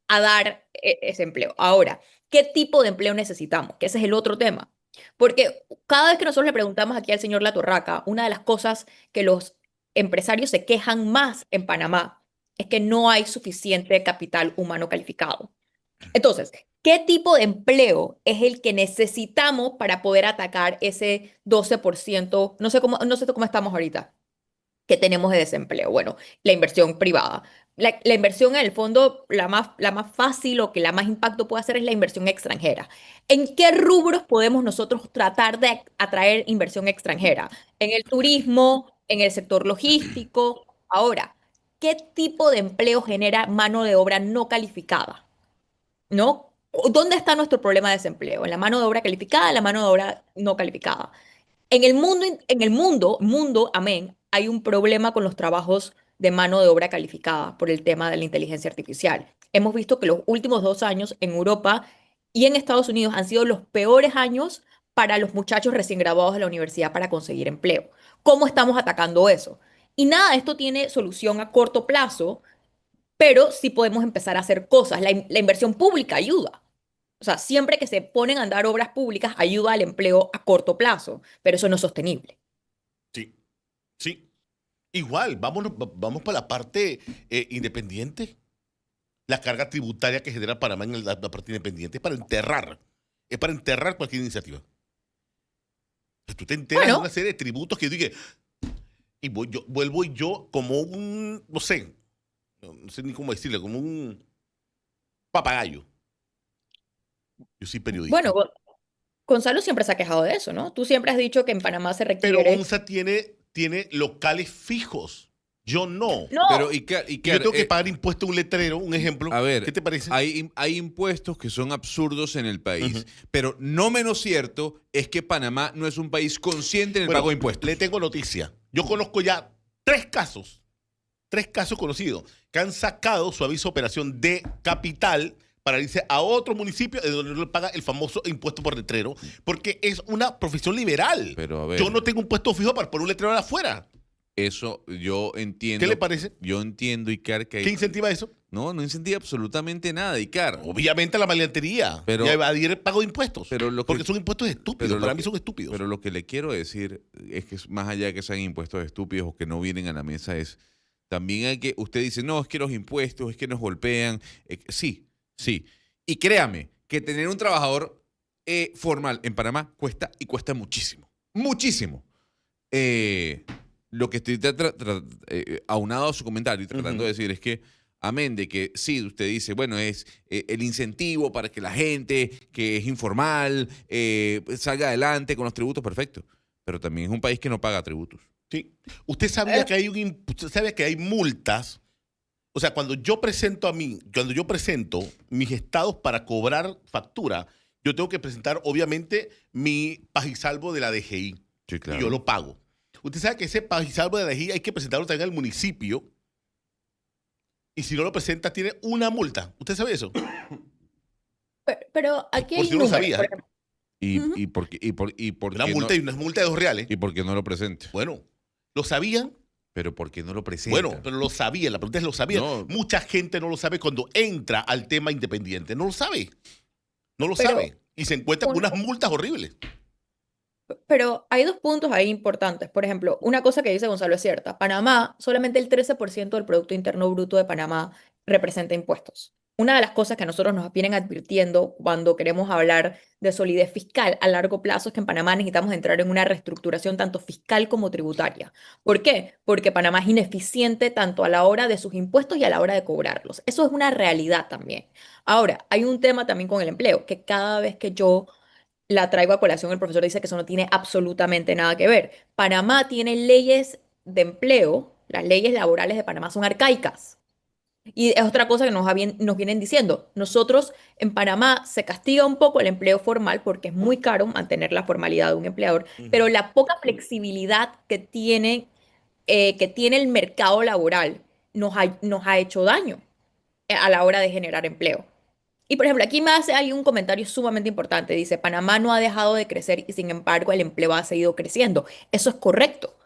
a dar ese empleo. Ahora, ¿qué tipo de empleo necesitamos? Que ese es el otro tema. Porque cada vez que nosotros le preguntamos aquí al señor Latorraca, una de las cosas que los empresarios se quejan más en Panamá es que no hay suficiente capital humano calificado. Entonces, ¿qué tipo de empleo es el que necesitamos para poder atacar ese 12%? No sé cómo estamos ahorita, que tenemos de desempleo. Bueno, la inversión privada. La inversión en el fondo, la más fácil o que la más impacto puede hacer es la inversión extranjera. ¿En qué rubros podemos nosotros tratar de atraer inversión extranjera? En el turismo, en el sector logístico. Ahora, ¿qué tipo de empleo genera mano de obra no calificada? ¿No? ¿Dónde está nuestro problema de desempleo? ¿En la mano de obra calificada, en la mano de obra no calificada? En el mundo, amén, hay un problema con los trabajos de mano de obra calificada por el tema de la inteligencia artificial. Hemos visto que los últimos 2 años en Europa y en Estados Unidos han sido los peores años para los muchachos recién graduados de la universidad para conseguir empleo. ¿Cómo estamos atacando eso? Y nada, esto tiene solución a corto plazo, pero sí podemos empezar a hacer cosas. La inversión pública ayuda. O sea, siempre que se ponen a andar obras públicas, ayuda al empleo a corto plazo, pero eso no es sostenible. Sí, sí. Igual, vamos para la parte independiente. La carga tributaria que genera Panamá en la parte independiente es para enterrar cualquier iniciativa. Tú te enteras de Bueno, una serie de tributos que yo dije, y vuelvo yo como un, no sé, no sé ni cómo decirle, como un papagayo. Yo soy periodista. Bueno, Gonzalo siempre se ha quejado de eso, ¿no? Tú siempre has dicho que en Panamá se Pero requiere... ONSA tiene locales fijos. Yo no. No, Pero, Icar, Y yo tengo que pagar impuesto a un letrero, un ejemplo. a ver, ¿Qué te parece? hay impuestos que son absurdos en el país, Ujú. pero no menos cierto es que Panamá no es un país consciente en el Bueno, pago de impuestos. le tengo noticia. Yo conozco ya tres casos conocidos, que han sacado su aviso de operación de capital para irse a otro municipio de donde no le paga el famoso impuesto por letrero, porque es una profesión liberal. Pero, a ver. Yo no tengo un puesto fijo para poner un letrero de afuera. Eso yo entiendo. ¿Qué le parece? Yo entiendo, Icar, que ¿Qué incentiva eso? no incentiva absolutamente nada, Icar. Obviamente la maleantería Pero- y evadir el pago de impuestos. pero lo que- porque son impuestos estúpidos. pero lo Para que- mí son estúpidos. Pero lo que le quiero decir es que más allá de que sean impuestos estúpidos o que no vienen a la mesa es, también hay que, usted dice, no, es que los impuestos, es que nos golpean. Sí. Y créame que tener un trabajador formal en Panamá cuesta y cuesta muchísimo. Muchísimo. Lo que estoy aunado a su comentario y tratando de decir es que, amén de que sí, usted dice, bueno, es el incentivo para que la gente que es informal salga adelante con los tributos, perfecto. Pero también es un país que no paga tributos. Sí. Usted sabía que usted sabía que hay multas. O sea, cuando yo presento mis estados para cobrar factura, yo tengo que presentar, obviamente, mi pagisalvo de la DGI. Sí, Y yo lo pago. Usted sabe que ese pagisalvo de la DGI hay que presentarlo también al municipio. Y si no lo presenta, tiene una multa. ¿Usted sabe eso? pero aquí Por hay si no lo números, sabía. por ejemplo. Y, Ujú. y por qué- y por- y por Una qué multa no, y una multa de $2. y por qué no lo presenta. Bueno, ¿lo sabían? Pero ¿por qué no lo presenta? Bueno, pero lo sabían. La pregunta es, ¿lo sabían? No. Mucha gente no lo sabe cuando entra al tema independiente. No lo sabe. No lo Pero- sabe. Y se encuentra con unas multas horribles. Pero hay dos puntos ahí importantes. Por ejemplo, una cosa que dice Gonzalo es cierta. Panamá, solamente el 13% del Producto Interno Bruto de Panamá representa impuestos. Una de las cosas que a nosotros nos vienen advirtiendo cuando queremos hablar de solidez fiscal a largo plazo es que en Panamá necesitamos entrar en una reestructuración tanto fiscal como tributaria. ¿Por qué? Porque Panamá es ineficiente tanto a la hora de sus impuestos y a la hora de cobrarlos. Eso es una realidad también. Ahora, hay un tema también con el empleo, que cada vez que yo la traigo a colación, el profesor dice que eso no tiene absolutamente nada que ver. Panamá tiene leyes de empleo, las leyes laborales de Panamá son arcaicas. Y es otra cosa que nos vienen diciendo. Nosotros en Panamá se castiga un poco el empleo formal porque es muy caro mantener la formalidad de un empleador, pero la poca flexibilidad que tiene el mercado laboral nos ha hecho daño a la hora de generar empleo. Y por ejemplo, aquí me hace alguien un comentario sumamente importante. Dice, Panamá no ha dejado de crecer y sin embargo el empleo ha seguido creciendo. Eso es correcto,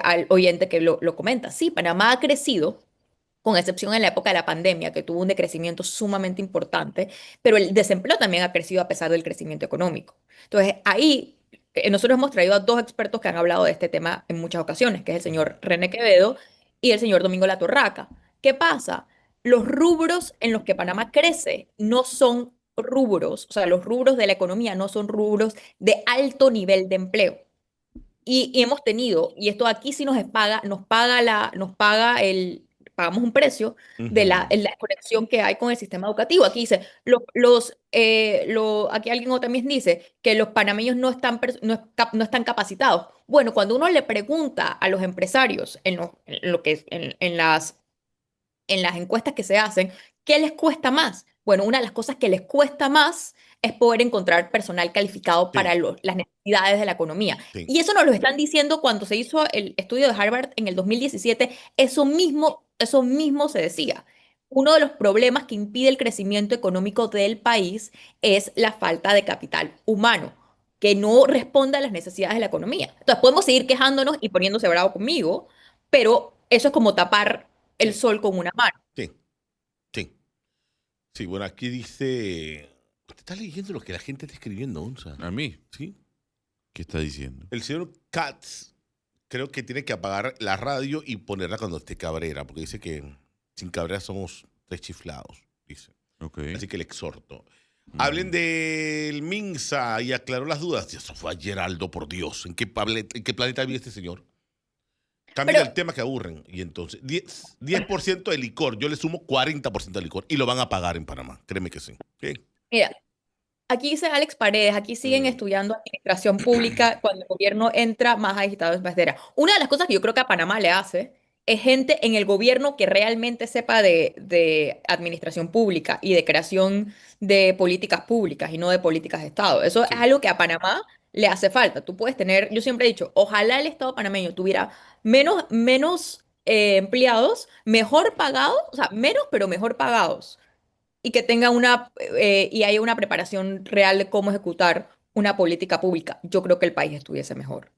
al oyente que lo comenta. Sí, Panamá ha crecido, con excepción en la época de la pandemia, que tuvo un decrecimiento sumamente importante, pero el desempleo también ha crecido a pesar del crecimiento económico. Entonces, ahí nosotros hemos traído a dos expertos que han hablado de este tema en muchas ocasiones, que es el señor René Quevedo y el señor Domingo Latorraca. ¿Qué pasa? Los rubros en los que Panamá crece no son rubros, o sea, los rubros de la economía no son rubros de alto nivel de empleo. Y hemos tenido, y esto aquí sí pagamos un precio de la desconexión que hay con el sistema educativo. Aquí dice, aquí alguien también dice que los panameños no están capacitados. Bueno, cuando uno le pregunta a los empresarios en las encuestas que se hacen, ¿qué les cuesta más? Bueno, una de las cosas que les cuesta más es poder encontrar personal calificado para las necesidades de la economía. Sí. Y eso nos lo están diciendo cuando se hizo el estudio de Harvard en el 2017. Eso mismo se decía. Uno de los problemas que impide el crecimiento económico del país es la falta de capital humano, que no responde a las necesidades de la economía. Entonces, podemos seguir quejándonos y poniéndose bravo conmigo, pero eso es como tapar el sol con una mano. Sí. Sí, bueno, aquí dice... Usted está leyendo lo que la gente está escribiendo, Onza. ¿A mí? ¿Sí? ¿Qué está diciendo? El señor Katz creo que tiene que apagar la radio y ponerla cuando esté Cabrera, porque dice que sin Cabrera somos tres chiflados, dice. Ok. Así que le exhorto. Hablen del Minsa y aclaró las dudas. Eso fue a Geraldo, por Dios. ¿En qué planeta vive este señor? Cambia Pero el tema que aburren. Y entonces, 10% de licor, yo le sumo 40% de licor y lo van a pagar en Panamá. Créeme que sí. ¿Sí? mira, aquí dice Alex Paredes, aquí siguen estudiando administración pública cuando el gobierno entra más agitado en bandera. Una de las cosas que yo creo que a Panamá le hace es gente en el gobierno que realmente sepa de administración pública y de creación de políticas públicas y no de políticas de Estado. Eso es Sí. algo que a Panamá le hace falta. Tú puedes tener, yo siempre he dicho, ojalá el Estado panameño tuviera menos empleados, mejor pagados, o sea, menos pero mejor pagados y que tenga y haya una preparación real de cómo ejecutar una política pública, yo creo que el país estuviese mejor.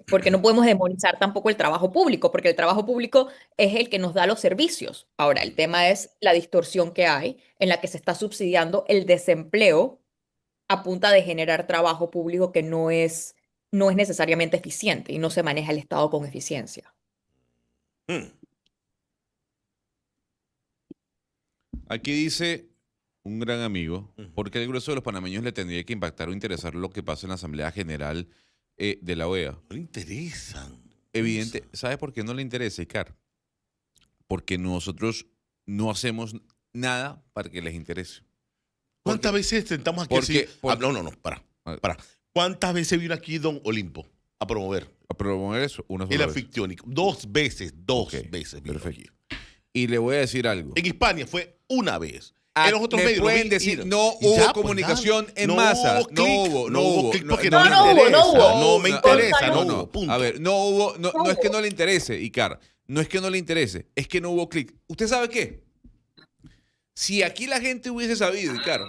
Porque no podemos demonizar tampoco el trabajo público, porque el trabajo público es el que nos da los servicios. Ahora, el tema es la distorsión que hay en la que se está subsidiando el desempleo a punta de generar trabajo público que no es necesariamente eficiente y no se maneja el Estado con eficiencia. Mm. Aquí dice un gran amigo, Ujú. porque el grueso de los panameños le tendría que impactar o interesar lo que pasa en la Asamblea General de la OEA. No le interesan. Evidente, ¿sabe por qué no le interesa, Icar? Porque nosotros no hacemos nada para que les interese. ¿Cuántas veces sentamos aquí porque- así? porque- No, para. A ver. ¿Cuántas veces vino aquí Don Olimpo a promover A promover eso una sola el vez. anfictiónico? Dos veces Ok, vino perfecto. aquí. Y le voy a decir algo. En Hispania fue una vez. Ah, En los otros me medios pueden vi decir, ir. no Y hubo ya, pues, comunicación dale. en No masa. hubo clic. No hubo clic no- porque no, no, no me hubo, interesa. no hubo. No me No, interesa, no, no no. hubo. Punto. A ver, no hubo, no, No no es que hubo. no le interese, Icar. No es que no le interese, es que no hubo clic. ¿Usted sabe qué? Si aquí la gente hubiese sabido, Icar,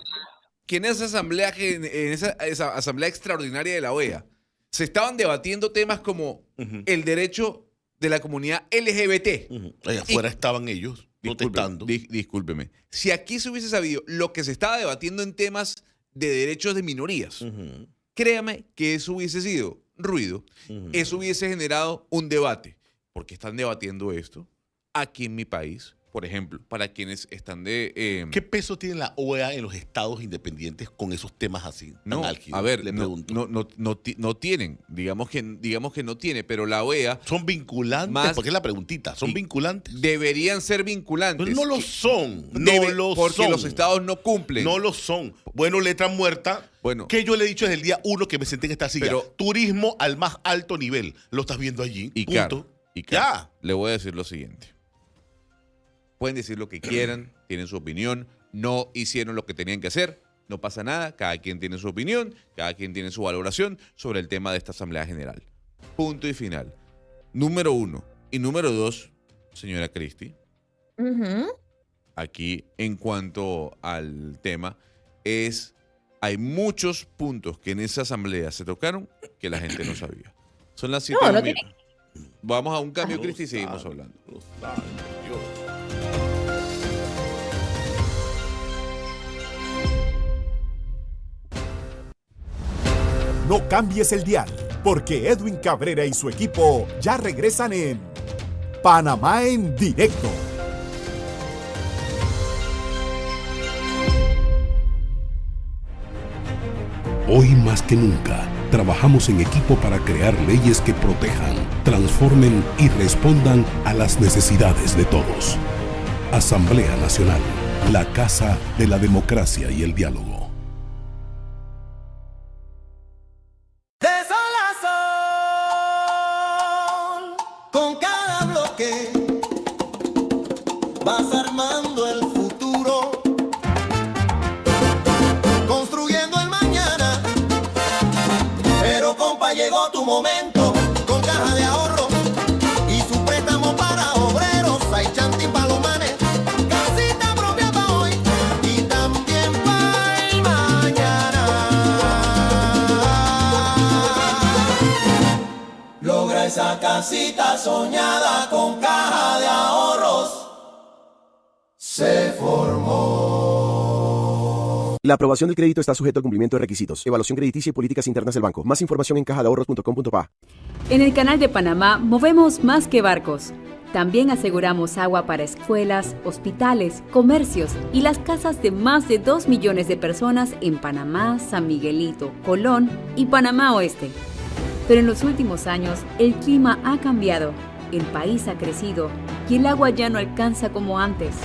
que en esa asamblea, esa asamblea extraordinaria de la OEA, se estaban debatiendo temas como Ujú. el derecho de la comunidad LGBT. Ujú. Allá afuera estaban ellos protestando. Discúlpeme. Si aquí se hubiese sabido lo que se estaba debatiendo en temas de derechos de minorías, Ujú. créame que eso hubiese sido ruido, Ujú. eso hubiese generado un debate. ¿Por qué están debatiendo esto aquí en mi país? Por ejemplo, para quienes están ¿Qué peso tiene la OEA en los estados independientes con esos temas así tan no, álgidos? a ver, le no, pregunto. no tienen. Digamos que no tiene, pero la OEA ¿Son vinculantes? Más- Porque es la preguntita. ¿Son y- vinculantes? deberían ser vinculantes. Pero no lo Y- son. debe- No lo porque son. los estados no cumplen. No lo son. Bueno, letra muerta. Bueno. Que yo le he dicho desde el día 1 que me senté en esta silla. Pero- Turismo al más alto nivel. Lo estás viendo allí. Icar, Punto. Icar, Ya. le voy a decir lo siguiente. Pueden decir lo que quieran, tienen su opinión, no hicieron lo que tenían que hacer, no pasa nada, cada quien tiene su opinión, cada quien tiene su valoración sobre el tema de esta Asamblea General. Punto y final. Número 1. Y número 2, señora Cristi, Ujú. aquí en cuanto al tema, hay muchos puntos que en esa asamblea se tocaron que la gente no sabía. Son las 7 No, de la no mañana. Vamos a un cambio, Lo Cristi, y seguimos saben, hablando. lo saben, Dios. No cambies el dial, porque Edwin Cabrera y su equipo ya regresan en Panamá en directo. Hoy más que nunca, trabajamos en equipo para crear leyes que protejan, transformen y respondan a las necesidades de todos. Asamblea Nacional, la casa de la democracia y el diálogo. De sol a sol, con cada bloque vas armando el futuro, construyendo el mañana. Pero compa, llegó tu momento, con caja de ahorro y su préstamo para obreros, hay chanti pa' los manes, casita propia pa' hoy y también pa' el mañana. Logra esa casita soñada con caja de ahorros. Se formó. La aprobación del crédito está sujeta al cumplimiento de requisitos, evaluación crediticia y políticas internas del banco. Más información en cajadeahorros.com.pa. En el Canal de Panamá movemos más que barcos. También aseguramos agua para escuelas, hospitales, comercios y las casas de más de 2 millones de personas en Panamá, San Miguelito, Colón y Panamá Oeste. Pero en los últimos años el clima ha cambiado el país ha crecido y el agua ya no alcanza como antes.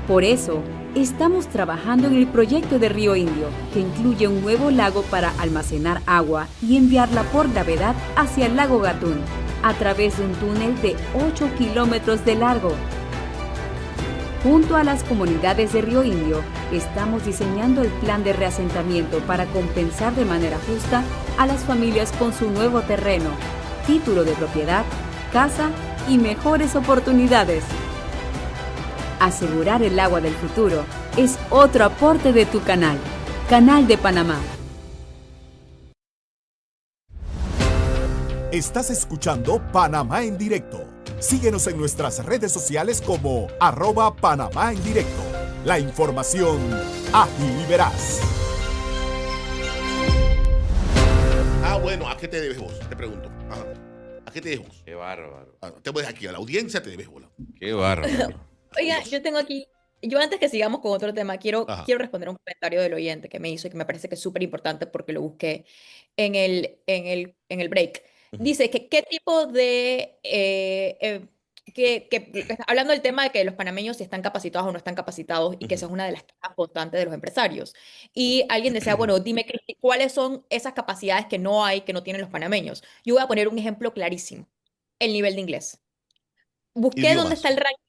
Por eso, estamos trabajando en el proyecto de Río Indio, que incluye un nuevo lago para almacenar agua y enviarla por gravedad hacia el lago Gatún, a través de un túnel de 8 kilómetros de largo. Junto a las comunidades de Río Indio, estamos diseñando el plan de reasentamiento para compensar de manera justa a las familias con su nuevo terreno, título de propiedad, casa y mejores oportunidades. Asegurar el agua del futuro es otro aporte de tu canal, Canal de Panamá. Estás escuchando Panamá en directo. Síguenos en nuestras redes sociales como @Panamá en directo. La información ágil y veraz. Bueno, ¿a qué te debes vos? Te pregunto. Ajá. ¿A qué te debes vos? Qué bárbaro. Te voy aquí, a la audiencia te debes vos. Qué bárbaro. Oiga, yo tengo aquí, yo antes que sigamos con otro tema, quiero responder a un comentario del oyente que me hizo y que me parece que es súper importante porque lo busqué en el break. Dice que qué tipo de, hablando del tema de que los panameños si están capacitados o no están capacitados y que esa es una de las quejas constantes de los empresarios. Y alguien decía, bueno, dime, Cristi, ¿cuáles son esas capacidades que no hay, que no tienen los panameños? Yo voy a poner un ejemplo clarísimo, el nivel de inglés. Busqué dónde está el ranking.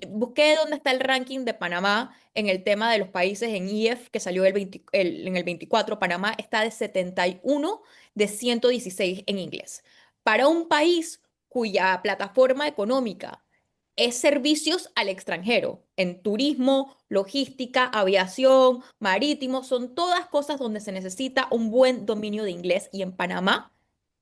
Busqué dónde está el ranking de Panamá en el tema de los países en IEF que salió en el 24. Panamá está de 71 de 116 en inglés. Para un país cuya plataforma económica es servicios al extranjero, en turismo, logística, aviación, marítimo, son todas cosas donde se necesita un buen dominio de inglés y en Panamá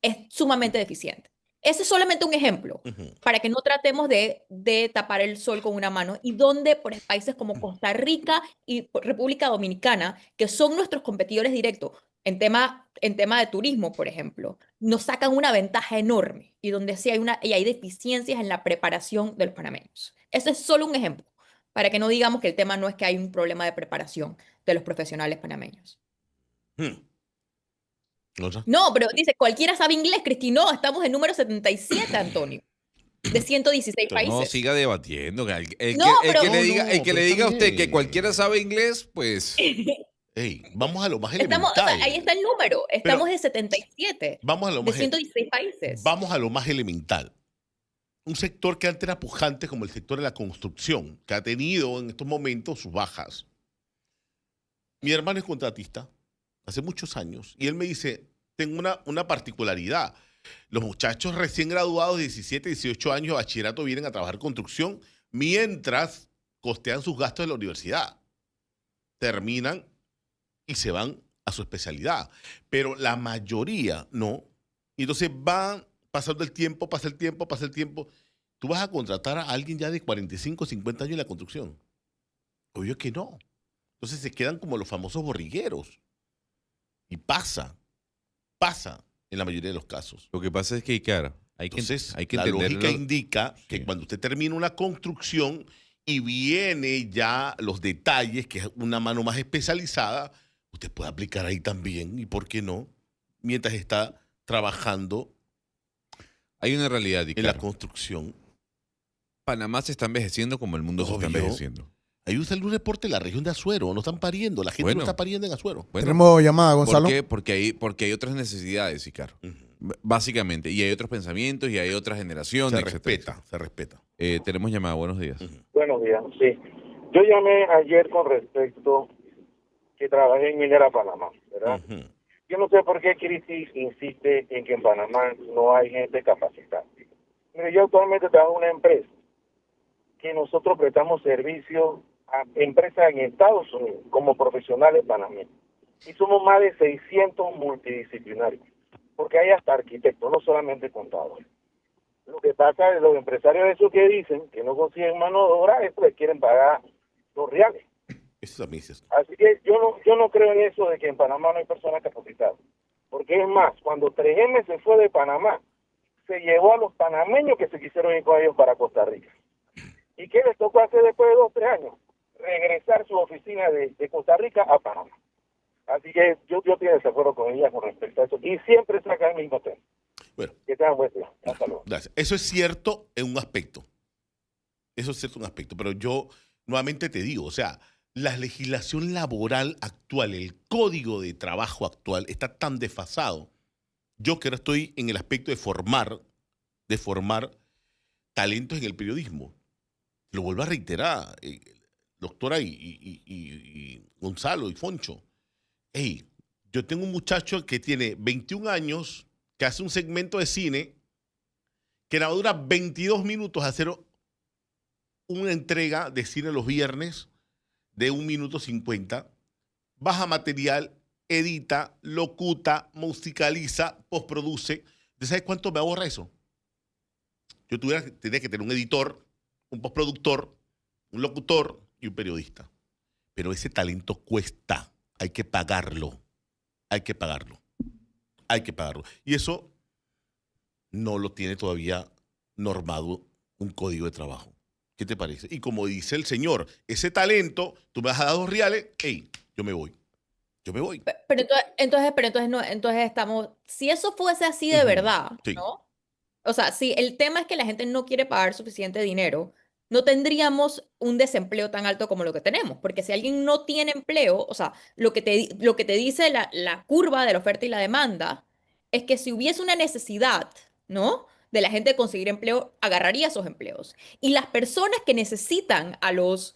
es sumamente deficiente. Ese es solamente un ejemplo, para que no tratemos de tapar el sol con una mano, y donde por países como Costa Rica y República Dominicana, que son nuestros competidores directos en tema de turismo, por ejemplo, nos sacan una ventaja enorme, y donde sí hay deficiencias en la preparación de los panameños. Ese es solo un ejemplo, para que no digamos que el tema no es que hay un problema de preparación de los profesionales panameños. No, pero dice, cualquiera sabe inglés, Cristi. No, estamos en número 77, Antonio, de 116 países. No, siga debatiendo. El que le diga a usted que cualquiera sabe inglés, pues... Vamos a lo más elemental. Ahí está el número. Estamos de 77. Vamos a lo de 116 países. Vamos a lo más elemental. Un sector que antes era pujante como el sector de la construcción, que ha tenido en estos momentos sus bajas. Mi hermano es contratista hace muchos años, y él me dice, tengo una particularidad. Los muchachos recién graduados de 17, 18 años de bachillerato vienen a trabajar construcción mientras costean sus gastos de la universidad. Terminan y se van a su especialidad. Pero la mayoría no. Y entonces van pasando el tiempo, pasa el tiempo. Tú vas a contratar a alguien ya de 45, 50 años en la construcción. Obvio que no. Entonces se quedan como los famosos borrigueros. Y pasa en la mayoría de los casos. Lo que pasa es que, claro, hay que la lógica indica que cuando usted termina una construcción y viene ya los detalles, que es una mano más especializada, usted puede aplicar ahí también, y por qué no, mientras está trabajando. Hay una realidad, en la construcción. Panamá se está envejeciendo como el mundo se está envejeciendo. Ahí usa un reporte de la región de Azuero, no están pariendo, la gente no está pariendo en Azuero. Tenemos llamada, Gonzalo. Porque hay otras necesidades, Icaro. Básicamente, y hay otros pensamientos y hay otra generación. Se respeta. Tenemos llamada, buenos días. Buenos días, sí. Yo llamé ayer con respecto que trabajé en Minera Panamá, ¿verdad? Yo no sé por qué Cristi insiste en que en Panamá no hay gente capacitada. Mire, yo actualmente trabajo en una empresa que nosotros prestamos servicio a empresas en Estados Unidos como profesionales panameños. Y somos más de 600 multidisciplinarios, porque hay hasta arquitectos, no solamente contadores. Lo que pasa es que los empresarios esos que dicen que no consiguen mano de obra es porque quieren pagar los reales. Eso también es. Así que yo no creo en eso de que en Panamá no hay personas capacitadas. Porque es más, cuando 3M se fue de Panamá, se llevó a los panameños que se quisieron ir con ellos para Costa Rica. ¿Y qué les tocó hacer después de 2 o 3 años? Regresar su oficina de Costa Rica a Panamá. Así que yo estoy de acuerdo con ella con respecto a eso. Y siempre saca el mismo tema. Bueno, Que tengan buen día. Hasta luego. gracias. Eso es cierto en un aspecto. Eso es cierto en un aspecto. Pero yo nuevamente te digo, o sea, la legislación laboral actual, el código de trabajo actual está tan desfasado. Yo que ahora estoy en el aspecto de formar talentos en el periodismo. Lo vuelvo a reiterar, doctora y Gonzalo y Foncho. Hey, yo tengo un muchacho que tiene 21 años, que hace un segmento de cine, que nada dura 22 minutos hacer una entrega de cine los viernes de 1 minuto 50, baja material, edita, locuta, musicaliza, postproduce. ¿Usted sabe cuánto me ahorra eso? Yo tendría que tener un editor, un postproductor, un locutor y un periodista. Pero ese talento cuesta. Hay que pagarlo. Hay que pagarlo. Hay que pagarlo. Y eso no lo tiene todavía normado un código de trabajo. ¿Qué te parece? Y como dice el señor, ese talento, tú me vas a dar 2 reales, hey, yo me voy. Yo me voy. Pero entonces no, entonces estamos, si eso fuese así de verdad, Sí. ¿no? O sea, si el tema es que la gente no quiere pagar suficiente dinero, no tendríamos un desempleo tan alto como lo que tenemos, porque si alguien no tiene empleo, o sea, lo que te dice la curva de la oferta y la demanda es que si hubiese una necesidad, ¿no? De la gente conseguir empleo, agarraría esos empleos. Y las personas que necesitan a los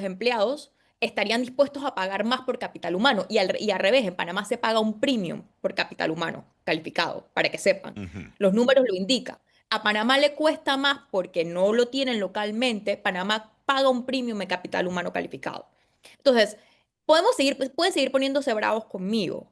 empleados estarían dispuestos a pagar más por capital humano. Y al revés, en Panamá se paga un premium por capital humano calificado, para que sepan. Los números lo indican. A Panamá le cuesta más porque no lo tienen localmente. Panamá paga un premium de capital humano calificado. Entonces, pueden seguir poniéndose bravos conmigo.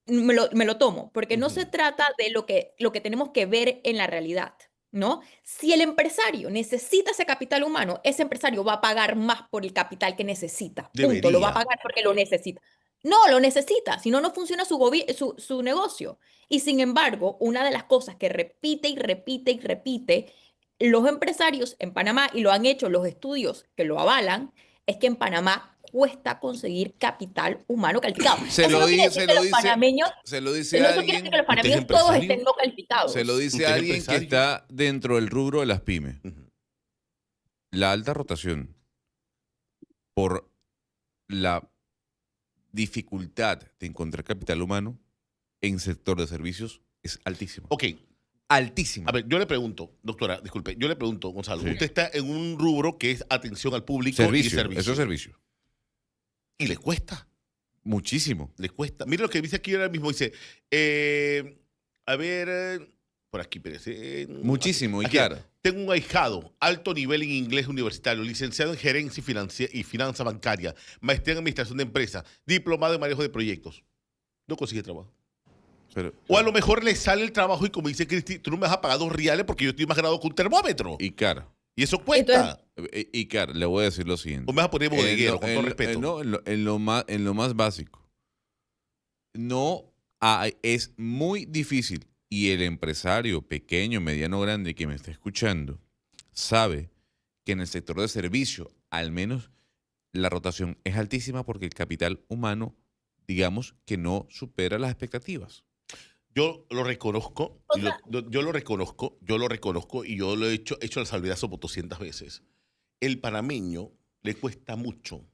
Me lo tomo, porque no se trata de lo que tenemos que ver en la realidad, ¿no? Si el empresario necesita ese capital humano, ese empresario va a pagar más por el capital que necesita. Punto. Lo va a Debería. pagar porque lo necesita. No, lo necesita, si no, no funciona su negocio. Y sin embargo, una de las cosas que repite y repite y repite los empresarios en Panamá, y lo han hecho los estudios que lo avalan, es que en Panamá cuesta conseguir capital humano calificado. Eso no quiere decir que los panameños, se lo dice eso quiere decir que los panameños todos estén no calificados. Se lo dice ¿Usted es alguien que empresario? está dentro del rubro de las pymes. La alta rotación por la dificultad de encontrar capital humano en sector de servicios es altísima. Ok. Altísima. A ver, yo le pregunto, doctora, disculpe, yo le pregunto, Gonzalo, Sí. usted está en un rubro que es atención al público y Servicio, servicio. eso es servicio. Y le cuesta, Muchísimo. le cuesta. Mire lo que dice aquí ahora mismo, dice, a ver, por aquí, espérese. Muchísimo, y Aquí, claro. tengo un ahijado, alto nivel en inglés universitario, licenciado en gerencia y finanza bancaria, maestría en administración de empresas, diplomado en manejo de proyectos. No consigue trabajo. Pero, O a lo mejor le sale el trabajo y como dice Cristi, tú no me vas a pagar 2 reales porque yo estoy más graduado que un termómetro. Icar, Y eso cuesta. Icar, le voy a decir lo siguiente. O me vas a poner bodeguero, con todo respeto. No, en lo más básico. Es muy difícil. Y el empresario pequeño, mediano, grande que me está escuchando sabe que en el sector de servicio, al menos, la rotación es altísima porque el capital humano, digamos, que no supera las expectativas. Yo lo reconozco, yo lo reconozco y yo lo he hecho el salvedazo por 200 veces. El panameño le cuesta mucho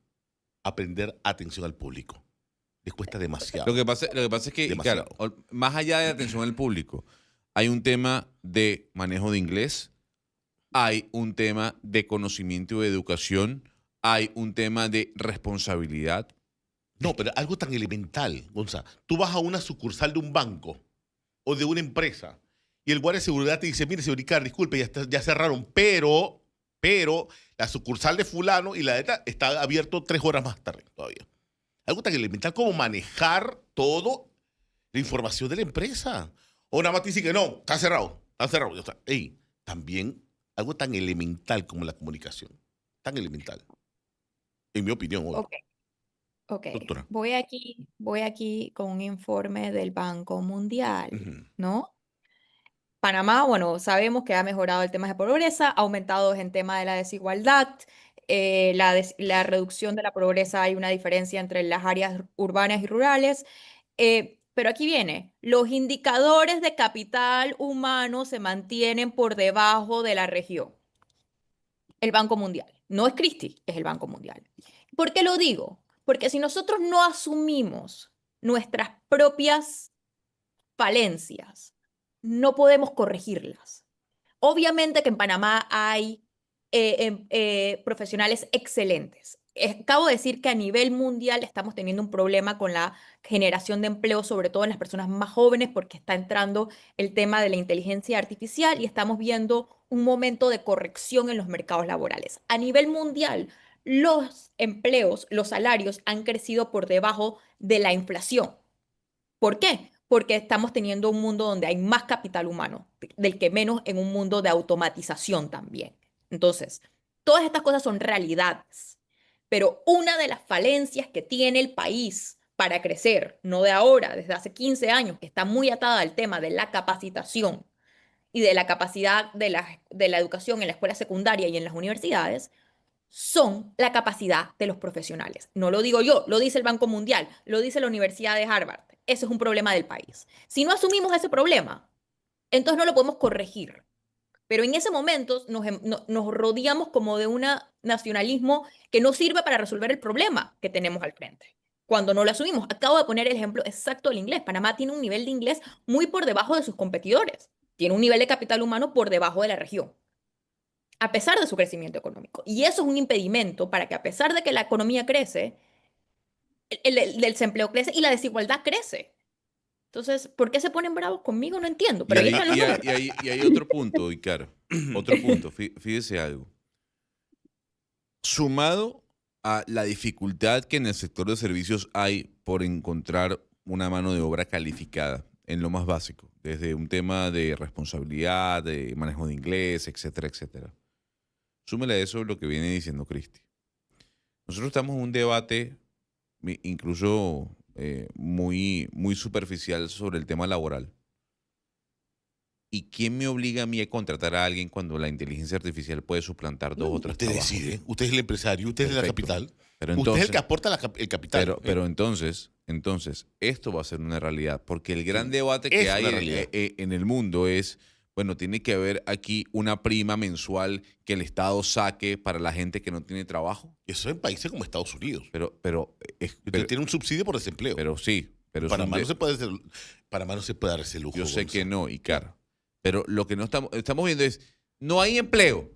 aprender atención al público. Le cuesta demasiado. Lo que pasa es que, Demasiado. claro, más allá de atención al público, hay un tema de manejo de inglés, hay un tema de conocimiento y de educación, hay un tema de responsabilidad. No, pero algo tan elemental, Gonzalo. Tú vas a una sucursal de un banco o de una empresa y el guardia de seguridad te dice, mire, señor Ricardo, disculpe, ya cerraron, pero la sucursal de fulano y la de esta está abierto 3 horas más tarde todavía. Algo tan elemental como manejar todo la información de la empresa. O nada más te dice que no, está cerrado. Ya está. Ey, también algo tan elemental como la comunicación. Tan elemental. En mi opinión, obvio. Ok. Doctora. Voy aquí con un informe del Banco Mundial, Ujú. ¿no? Panamá, bueno, sabemos que ha mejorado el tema de pobreza, ha aumentado en tema de la desigualdad, la reducción de la pobreza, hay una diferencia entre las áreas urbanas y rurales. Pero aquí viene, los indicadores de capital humano se mantienen por debajo de la región. El Banco Mundial. No es Christie, es el Banco Mundial. ¿Por qué lo digo? Porque si nosotros no asumimos nuestras propias falencias, no podemos corregirlas. Obviamente que en Panamá hay profesionales excelentes. Acabo de decir que a nivel mundial estamos teniendo un problema con la generación de empleo, sobre todo en las personas más jóvenes, porque está entrando el tema de la inteligencia artificial y estamos viendo un momento de corrección en los mercados laborales. A nivel mundial, los empleos, los salarios han crecido por debajo de la inflación. ¿Por qué? Porque estamos teniendo un mundo donde hay más capital humano, del que menos en un mundo de automatización también. Entonces, todas estas cosas son realidades, pero una de las falencias que tiene el país para crecer, no de ahora, desde hace 15 años, que está muy atada al tema de la capacitación y de la capacidad de la educación en la escuela secundaria y en las universidades, son la capacidad de los profesionales. No lo digo yo, lo dice el Banco Mundial, lo dice la Universidad de Harvard. Ese es un problema del país. Si no asumimos ese problema, entonces no lo podemos corregir. Pero en ese momento nos rodeamos como de un nacionalismo que no sirve para resolver el problema que tenemos al frente. Cuando no lo asumimos, acabo de poner el ejemplo exacto del inglés. Panamá tiene un nivel de inglés muy por debajo de sus competidores. Tiene un nivel de capital humano por debajo de la región, a pesar de su crecimiento económico. Y eso es un impedimento para que, a pesar de que la economía crece, el desempleo crece y la desigualdad crece. Entonces, ¿por qué se ponen bravos conmigo? No entiendo. Pero y hay otro punto, Icar. Otro punto. Fíjese algo. Sumado a la dificultad que en el sector de servicios hay por encontrar una mano de obra calificada en lo más básico, desde un tema de responsabilidad, de manejo de inglés, etcétera, etcétera. Súmele a eso lo que viene diciendo Christie. Nosotros estamos en un debate incluso muy superficial sobre el tema laboral. ¿Y quién me obliga a mí a contratar a alguien cuando la inteligencia artificial puede suplantar dos o tres Usted trabajos? decide, usted es el empresario, usted es la Perfecto. capital, Pero usted entonces, es el que aporta el capital. pero entonces, esto va a ser una realidad, porque el gran debate es que hay una realidad. en el mundo es, bueno, tiene que haber aquí una prima mensual que el Estado saque para la gente que no tiene trabajo. Eso en países como Estados Unidos. Pero Tiene un subsidio por desempleo. Pero sí, pero Panamá no se puede dar ese lujo. yo sé Gonzalo. que no, Icar. Pero lo que no estamos viendo es, no hay empleo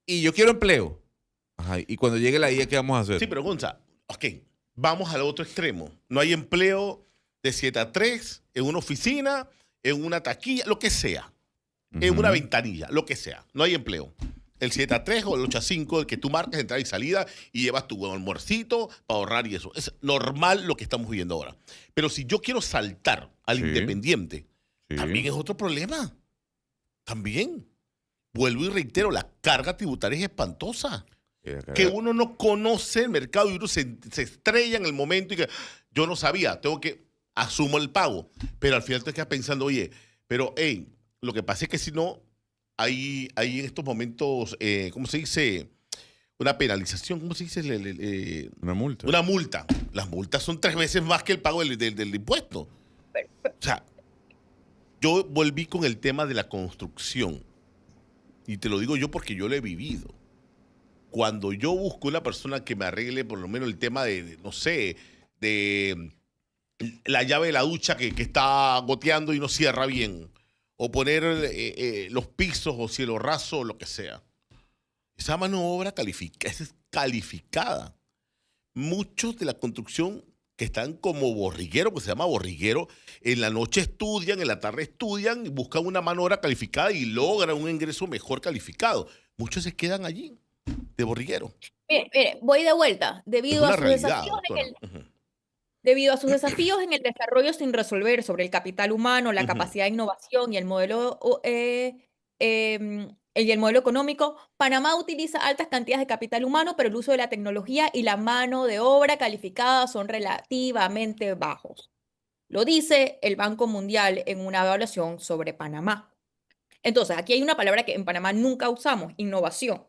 y yo quiero empleo. Ajá, y cuando llegue la IA, ¿qué vamos a hacer? Sí, pero Gonza, ok, vamos al otro extremo. No hay empleo de 7 a 3 en una oficina, en una taquilla, lo que sea. En una ventanilla, lo que sea. No hay empleo. El 7 a 3 o el 8 a 5, el que tú marcas entrada y salida y llevas tu almuercito para ahorrar y eso. Es normal lo que estamos viviendo ahora. Pero si yo quiero saltar al independiente, también es otro problema. También. Vuelvo y reitero, la carga tributaria es espantosa. Que uno no conoce el mercado y uno se estrella en el momento y que yo no sabía, asumo el pago. Pero al final te quedas pensando, oye, pero lo que pasa es que si no, hay en estos momentos, ¿cómo se dice? Una penalización, ¿cómo se dice? Una multa. Una multa. Las multas son 3 veces más que el pago del impuesto. O sea, yo volví con el tema de la construcción. Y te lo digo yo porque yo lo he vivido. Cuando yo busco una persona que me arregle por lo menos el tema no sé, de la llave de la ducha que está goteando y no cierra bien, o poner los pisos o cielo raso o lo que sea. Esa mano de obra es calificada. Muchos de la construcción que están como borriguero, que se llama borriguero, en la noche estudian, en la tarde estudian, y buscan una mano de obra calificada y logran un ingreso mejor calificado. Muchos se quedan allí, de borriguero. Mire, voy de vuelta. Debido a sus desafíos en el desarrollo sin resolver sobre el capital humano, la capacidad de innovación y el modelo económico, Panamá utiliza altas cantidades de capital humano, pero el uso de la tecnología y la mano de obra calificada son relativamente bajos. Lo dice el Banco Mundial en una evaluación sobre Panamá. Entonces, aquí hay una palabra que en Panamá nunca usamos, innovación,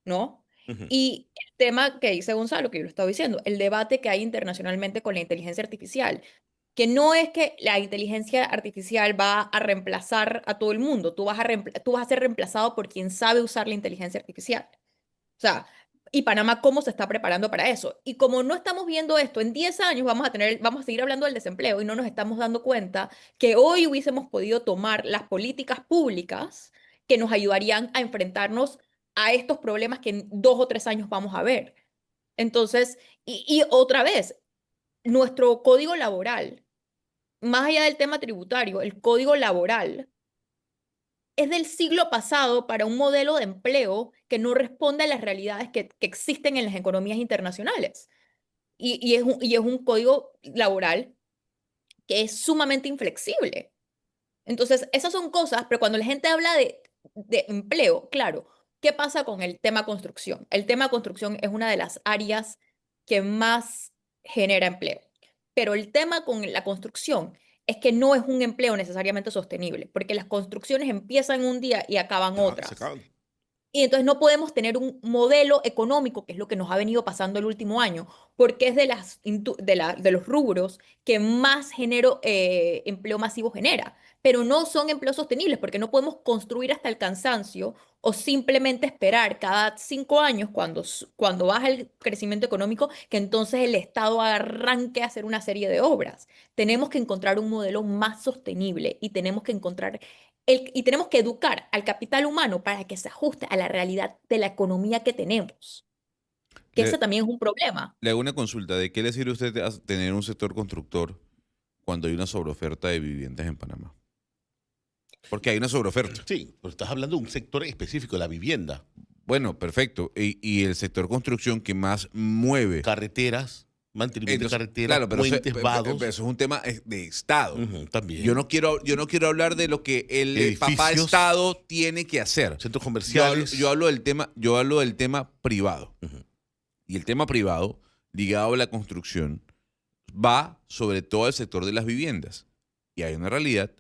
¿no? Y el tema que dice Gonzalo, que yo lo estaba diciendo, el debate que hay internacionalmente con la inteligencia artificial. que no es que la inteligencia artificial va a reemplazar a todo el mundo, tú vas a ser reemplazado por quien sabe usar la inteligencia artificial. O sea, y Panamá, ¿cómo se está preparando para eso? Y como no estamos viendo esto, en 10 años vamos a seguir hablando del desempleo y no nos estamos dando cuenta que hoy hubiésemos podido tomar las políticas públicas que nos ayudarían a enfrentarnos a estos problemas que en 2 o 3 años vamos a ver. Entonces, y otra vez, nuestro código laboral, más allá del tema tributario, el código laboral es del siglo pasado para un modelo de empleo que no responde a las realidades que existen en las economías internacionales. Y es un código laboral que es sumamente inflexible. Entonces, esas son cosas, pero cuando la gente habla de empleo, claro, ¿qué pasa con el tema construcción? El tema construcción es una de las áreas que más genera empleo. Pero el tema con la construcción es que no es un empleo necesariamente sostenible, porque las construcciones empiezan un día y acaban Se otras. acaban. Y entonces no podemos tener un modelo económico, que es lo que nos ha venido pasando el último año, porque es de los rubros que más empleo masivo genera. Pero no son empleos sostenibles, porque no podemos construir hasta el cansancio o simplemente esperar cada 5 años, cuando baja el crecimiento económico, que entonces el Estado arranque a hacer una serie de obras. Tenemos que encontrar un modelo más sostenible y tenemos que y tenemos que educar al capital humano para que se ajuste a la realidad de la economía que tenemos, que ese Le, también es un problema. le hago una consulta. ¿De qué le sirve a usted tener un sector constructor cuando hay una sobreoferta de viviendas en Panamá? Porque hay una sobreoferta. Sí, pero estás hablando de un sector específico, la vivienda. Bueno, perfecto. Y el sector construcción que más mueve. Carreteras, mantenimiento Entonces, de carreteras, claro, pero puentes, vados. pero eso es un tema de Estado. También. Yo no quiero hablar de lo que el papá Edificios, Estado tiene que hacer. centros comerciales. Yo hablo del tema privado. Y el tema privado, ligado a la construcción, va sobre todo al sector de las viviendas. Y hay una realidad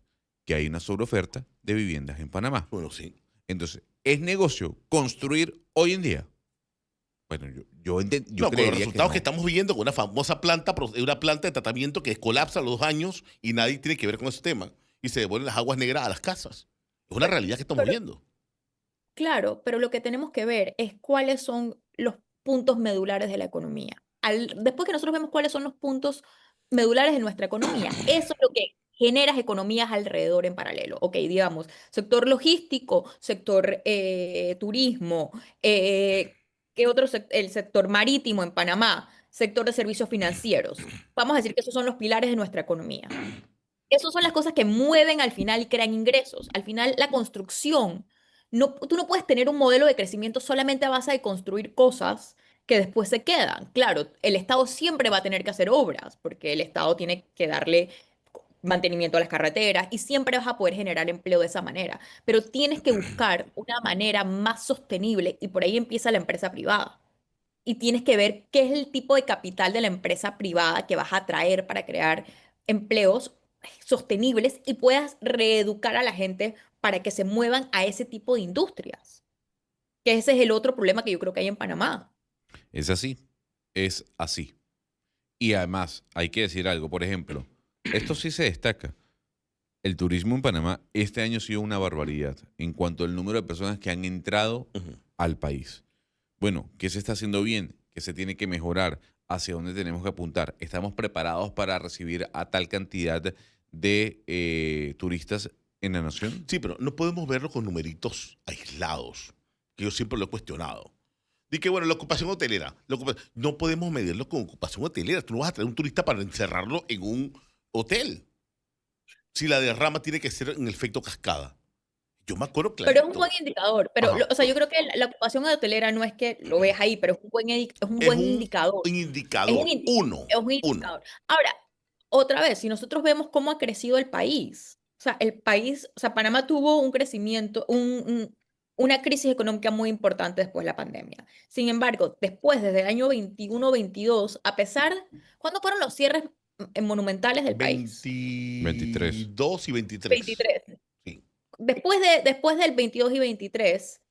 que hay una sobreoferta de viviendas en Panamá. Bueno, sí. Entonces, ¿es negocio construir hoy en día? Bueno, yo No, con los creería resultados no. que estamos viendo con una famosa planta, una planta de tratamiento que colapsa a los 2 años y nadie tiene que ver con ese tema. Y se devuelven las aguas negras a las casas. Es una realidad que estamos viendo. Claro, pero lo que tenemos que ver es cuáles son los puntos medulares de la economía. Después que nosotros vemos cuáles son los puntos medulares de nuestra economía, eso es lo que genera economías alrededor en paralelo. Ok, digamos, sector logístico, sector turismo, ¿qué otro el sector marítimo en Panamá, sector de servicios financieros. Vamos a decir que esos son los pilares de nuestra economía. Esas son las cosas que mueven al final y crean ingresos. Al final, la construcción, tú no puedes tener un modelo de crecimiento solamente a base de construir cosas que después se quedan. Claro, el Estado siempre va a tener que hacer obras, porque el Estado tiene que darle mantenimiento a las carreteras y siempre vas a poder generar empleo de esa manera. Pero tienes que buscar una manera más sostenible y por ahí empieza la empresa privada. Y tienes que ver qué es el tipo de capital de la empresa privada que vas a atraer para crear empleos sostenibles y puedas reeducar a la gente para que se muevan a ese tipo de industrias. Que ese es el otro problema que yo creo que hay en Panamá. Es así. Es así. Y además, hay que decir algo. Por ejemplo, esto sí se destaca. El turismo en Panamá este año ha sido una barbaridad en cuanto al número de personas que han entrado al país. Bueno, ¿qué se está haciendo bien? ¿Qué se tiene que mejorar? ¿Hacia dónde tenemos que apuntar? ¿Estamos preparados para recibir a tal cantidad de turistas en la nación? Sí, pero no podemos verlo con numeritos aislados, que yo siempre lo he cuestionado. Di que, bueno, la ocupación hotelera. No podemos medirlo con ocupación hotelera. Tú no vas a traer un turista para encerrarlo en un hotel. Si la derrama tiene que ser en efecto cascada. Yo me acuerdo clarito. Pero es un buen indicador. Pero, o sea, yo creo que la ocupación hotelera no es que lo veas ahí, pero es un buen indicador. Un indicador. Es un indicador. Ahora, otra vez, si nosotros vemos cómo ha crecido el país, o sea, Panamá tuvo un crecimiento, una crisis económica muy importante después de la pandemia. Sin embargo, desde el año 21-22, ¿cuándo fueron los cierres monumentales del país? 23. 22 y 23. 23. Sí. Después del 22 y 23,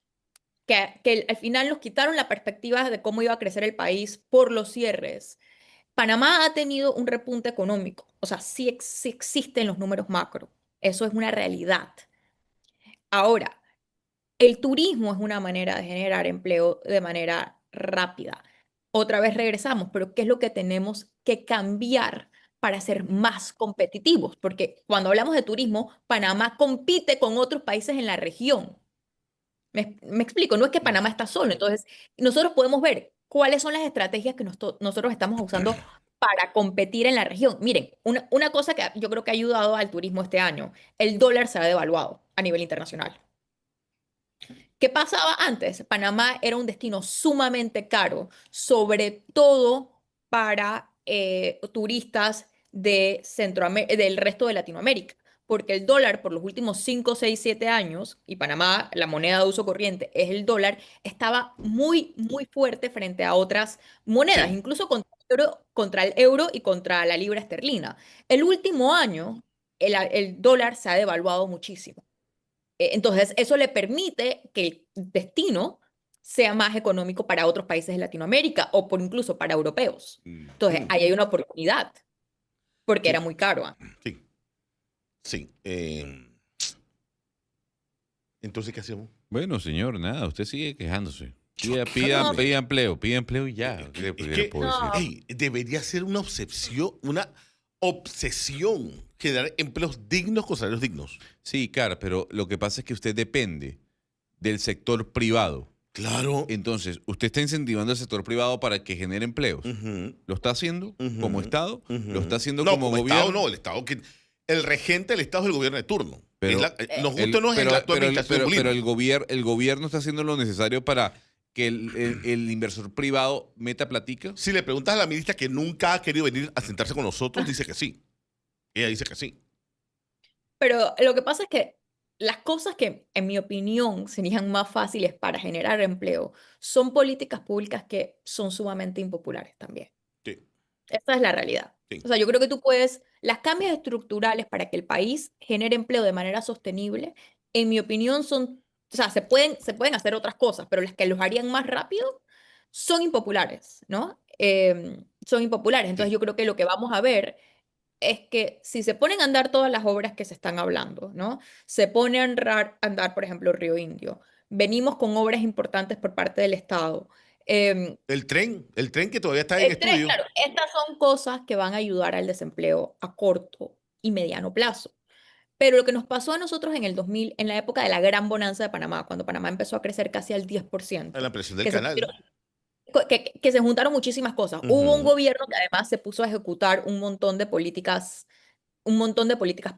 que al final nos quitaron la perspectiva de cómo iba a crecer el país por los cierres. Panamá ha tenido un repunte económico, o sea, sí existen los números macro, eso es una realidad. Ahora, el turismo es una manera de generar empleo de manera rápida. Otra vez regresamos, pero ¿qué es lo que tenemos que cambiar para ser más competitivos? Porque cuando hablamos de turismo, Panamá compite con otros países en la región. Me explico, no es que Panamá está solo. Entonces, nosotros podemos ver cuáles son las estrategias que nosotros estamos usando para competir en la región. Miren, una cosa que yo creo que ha ayudado al turismo este año, el dólar se ha devaluado a nivel internacional. ¿Qué pasaba antes? Panamá era un destino sumamente caro, sobre todo para turistas del resto de Latinoamérica, porque el dólar por los últimos 5, 6, 7 años, y Panamá, la moneda de uso corriente es el dólar, estaba muy, muy fuerte frente a otras monedas, Sí. incluso contra el euro y contra la libra esterlina. El último año, el dólar se ha devaluado muchísimo. Entonces, eso le permite que el destino sea más económico para otros países de Latinoamérica o por incluso para europeos. Entonces, ahí hay una oportunidad, porque era Sí, muy caro antes. sí, sí. Entonces, ¿qué hacemos? Bueno, señor, nada, usted sigue quejándose. Pida, No, pida empleo y ya. ¿Qué Es le que puedo No. decir? debería ser una obsesión generar empleos dignos con salarios dignos. Sí, Car, pero lo que pasa es que usted depende del sector privado. Claro. Entonces, usted está incentivando al sector privado para que genere empleos. Ujú, ¿Lo está haciendo como ujú, Estado? ujú. ¿Lo está haciendo No, como gobierno? Estado no, el Estado el regente del Estado es el gobierno de turno. Pero Nos gusta o no es el acto de administración de pero Molino. el gobierno está haciendo lo necesario para que el inversor privado meta platica. Si le preguntas a la ministra que nunca ha querido venir a sentarse con nosotros, dice que sí. Ella dice que sí. Pero lo que pasa es que las cosas que, en mi opinión, serían más fáciles para generar empleo son políticas públicas que son sumamente impopulares también. Sí, Esa es la realidad. sí. O sea, yo creo que las cambios estructurales para que el país genere empleo de manera sostenible, en mi opinión, o sea, se pueden hacer otras cosas, pero las que los harían más rápido son impopulares, ¿no? Son impopulares. Entonces, Sí. yo creo que lo que vamos a ver es que si se ponen a andar todas las obras que se están hablando, ¿no? Se pone a andar, por ejemplo, Río Indio. Venimos con obras importantes por parte del Estado. Em, El tren que todavía está en el tren, estudio. claro, estas son cosas que van a ayudar al desempleo a corto y mediano plazo. Pero lo que nos pasó a nosotros en el 2000, en la época de la gran bonanza de Panamá, cuando Panamá empezó a crecer casi al En la 10%, presión del que se, canal. que se juntaron muchísimas cosas. Hubo un Ujú. gobierno que además se puso a ejecutar un montón de políticas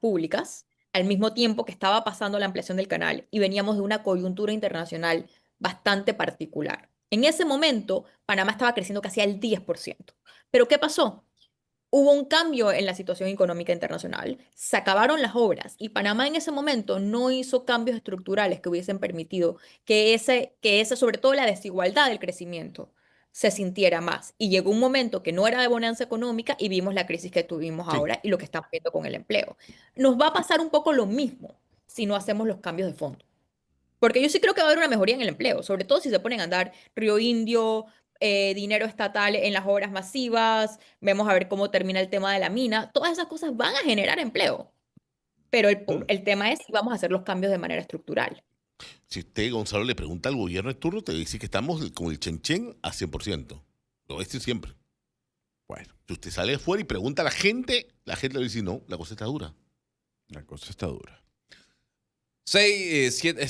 públicas, al mismo tiempo que estaba pasando la ampliación del canal y veníamos de una coyuntura internacional bastante particular. En ese momento, Panamá estaba creciendo casi al 10%. Pero ¿qué pasó? Hubo un cambio en la situación económica internacional, se acabaron las obras y Panamá en ese momento no hizo cambios estructurales que hubiesen permitido que ese, sobre todo la desigualdad del crecimiento, se sintiera más. Y llegó un momento que no era de bonanza económica y vimos la crisis que tuvimos Sí. ahora y lo que estamos viendo con el empleo. Nos va a pasar un poco lo mismo si no hacemos los cambios de fondo. Porque yo sí creo que va a haber una mejoría en el empleo, sobre todo si se ponen a andar Río Indio, dinero estatal en las obras masivas, vemos a ver cómo termina el tema de la mina, todas esas cosas van a generar empleo, pero Mm. el tema es si vamos a hacer los cambios de manera estructural. Si usted, Gonzalo, le pregunta al gobierno de turno, te dice que estamos con el chenchen a 100%. Lo es siempre. Bueno, Si usted sale afuera y pregunta a la gente le va a decir, no, la cosa está dura. la cosa está dura. 6, 7,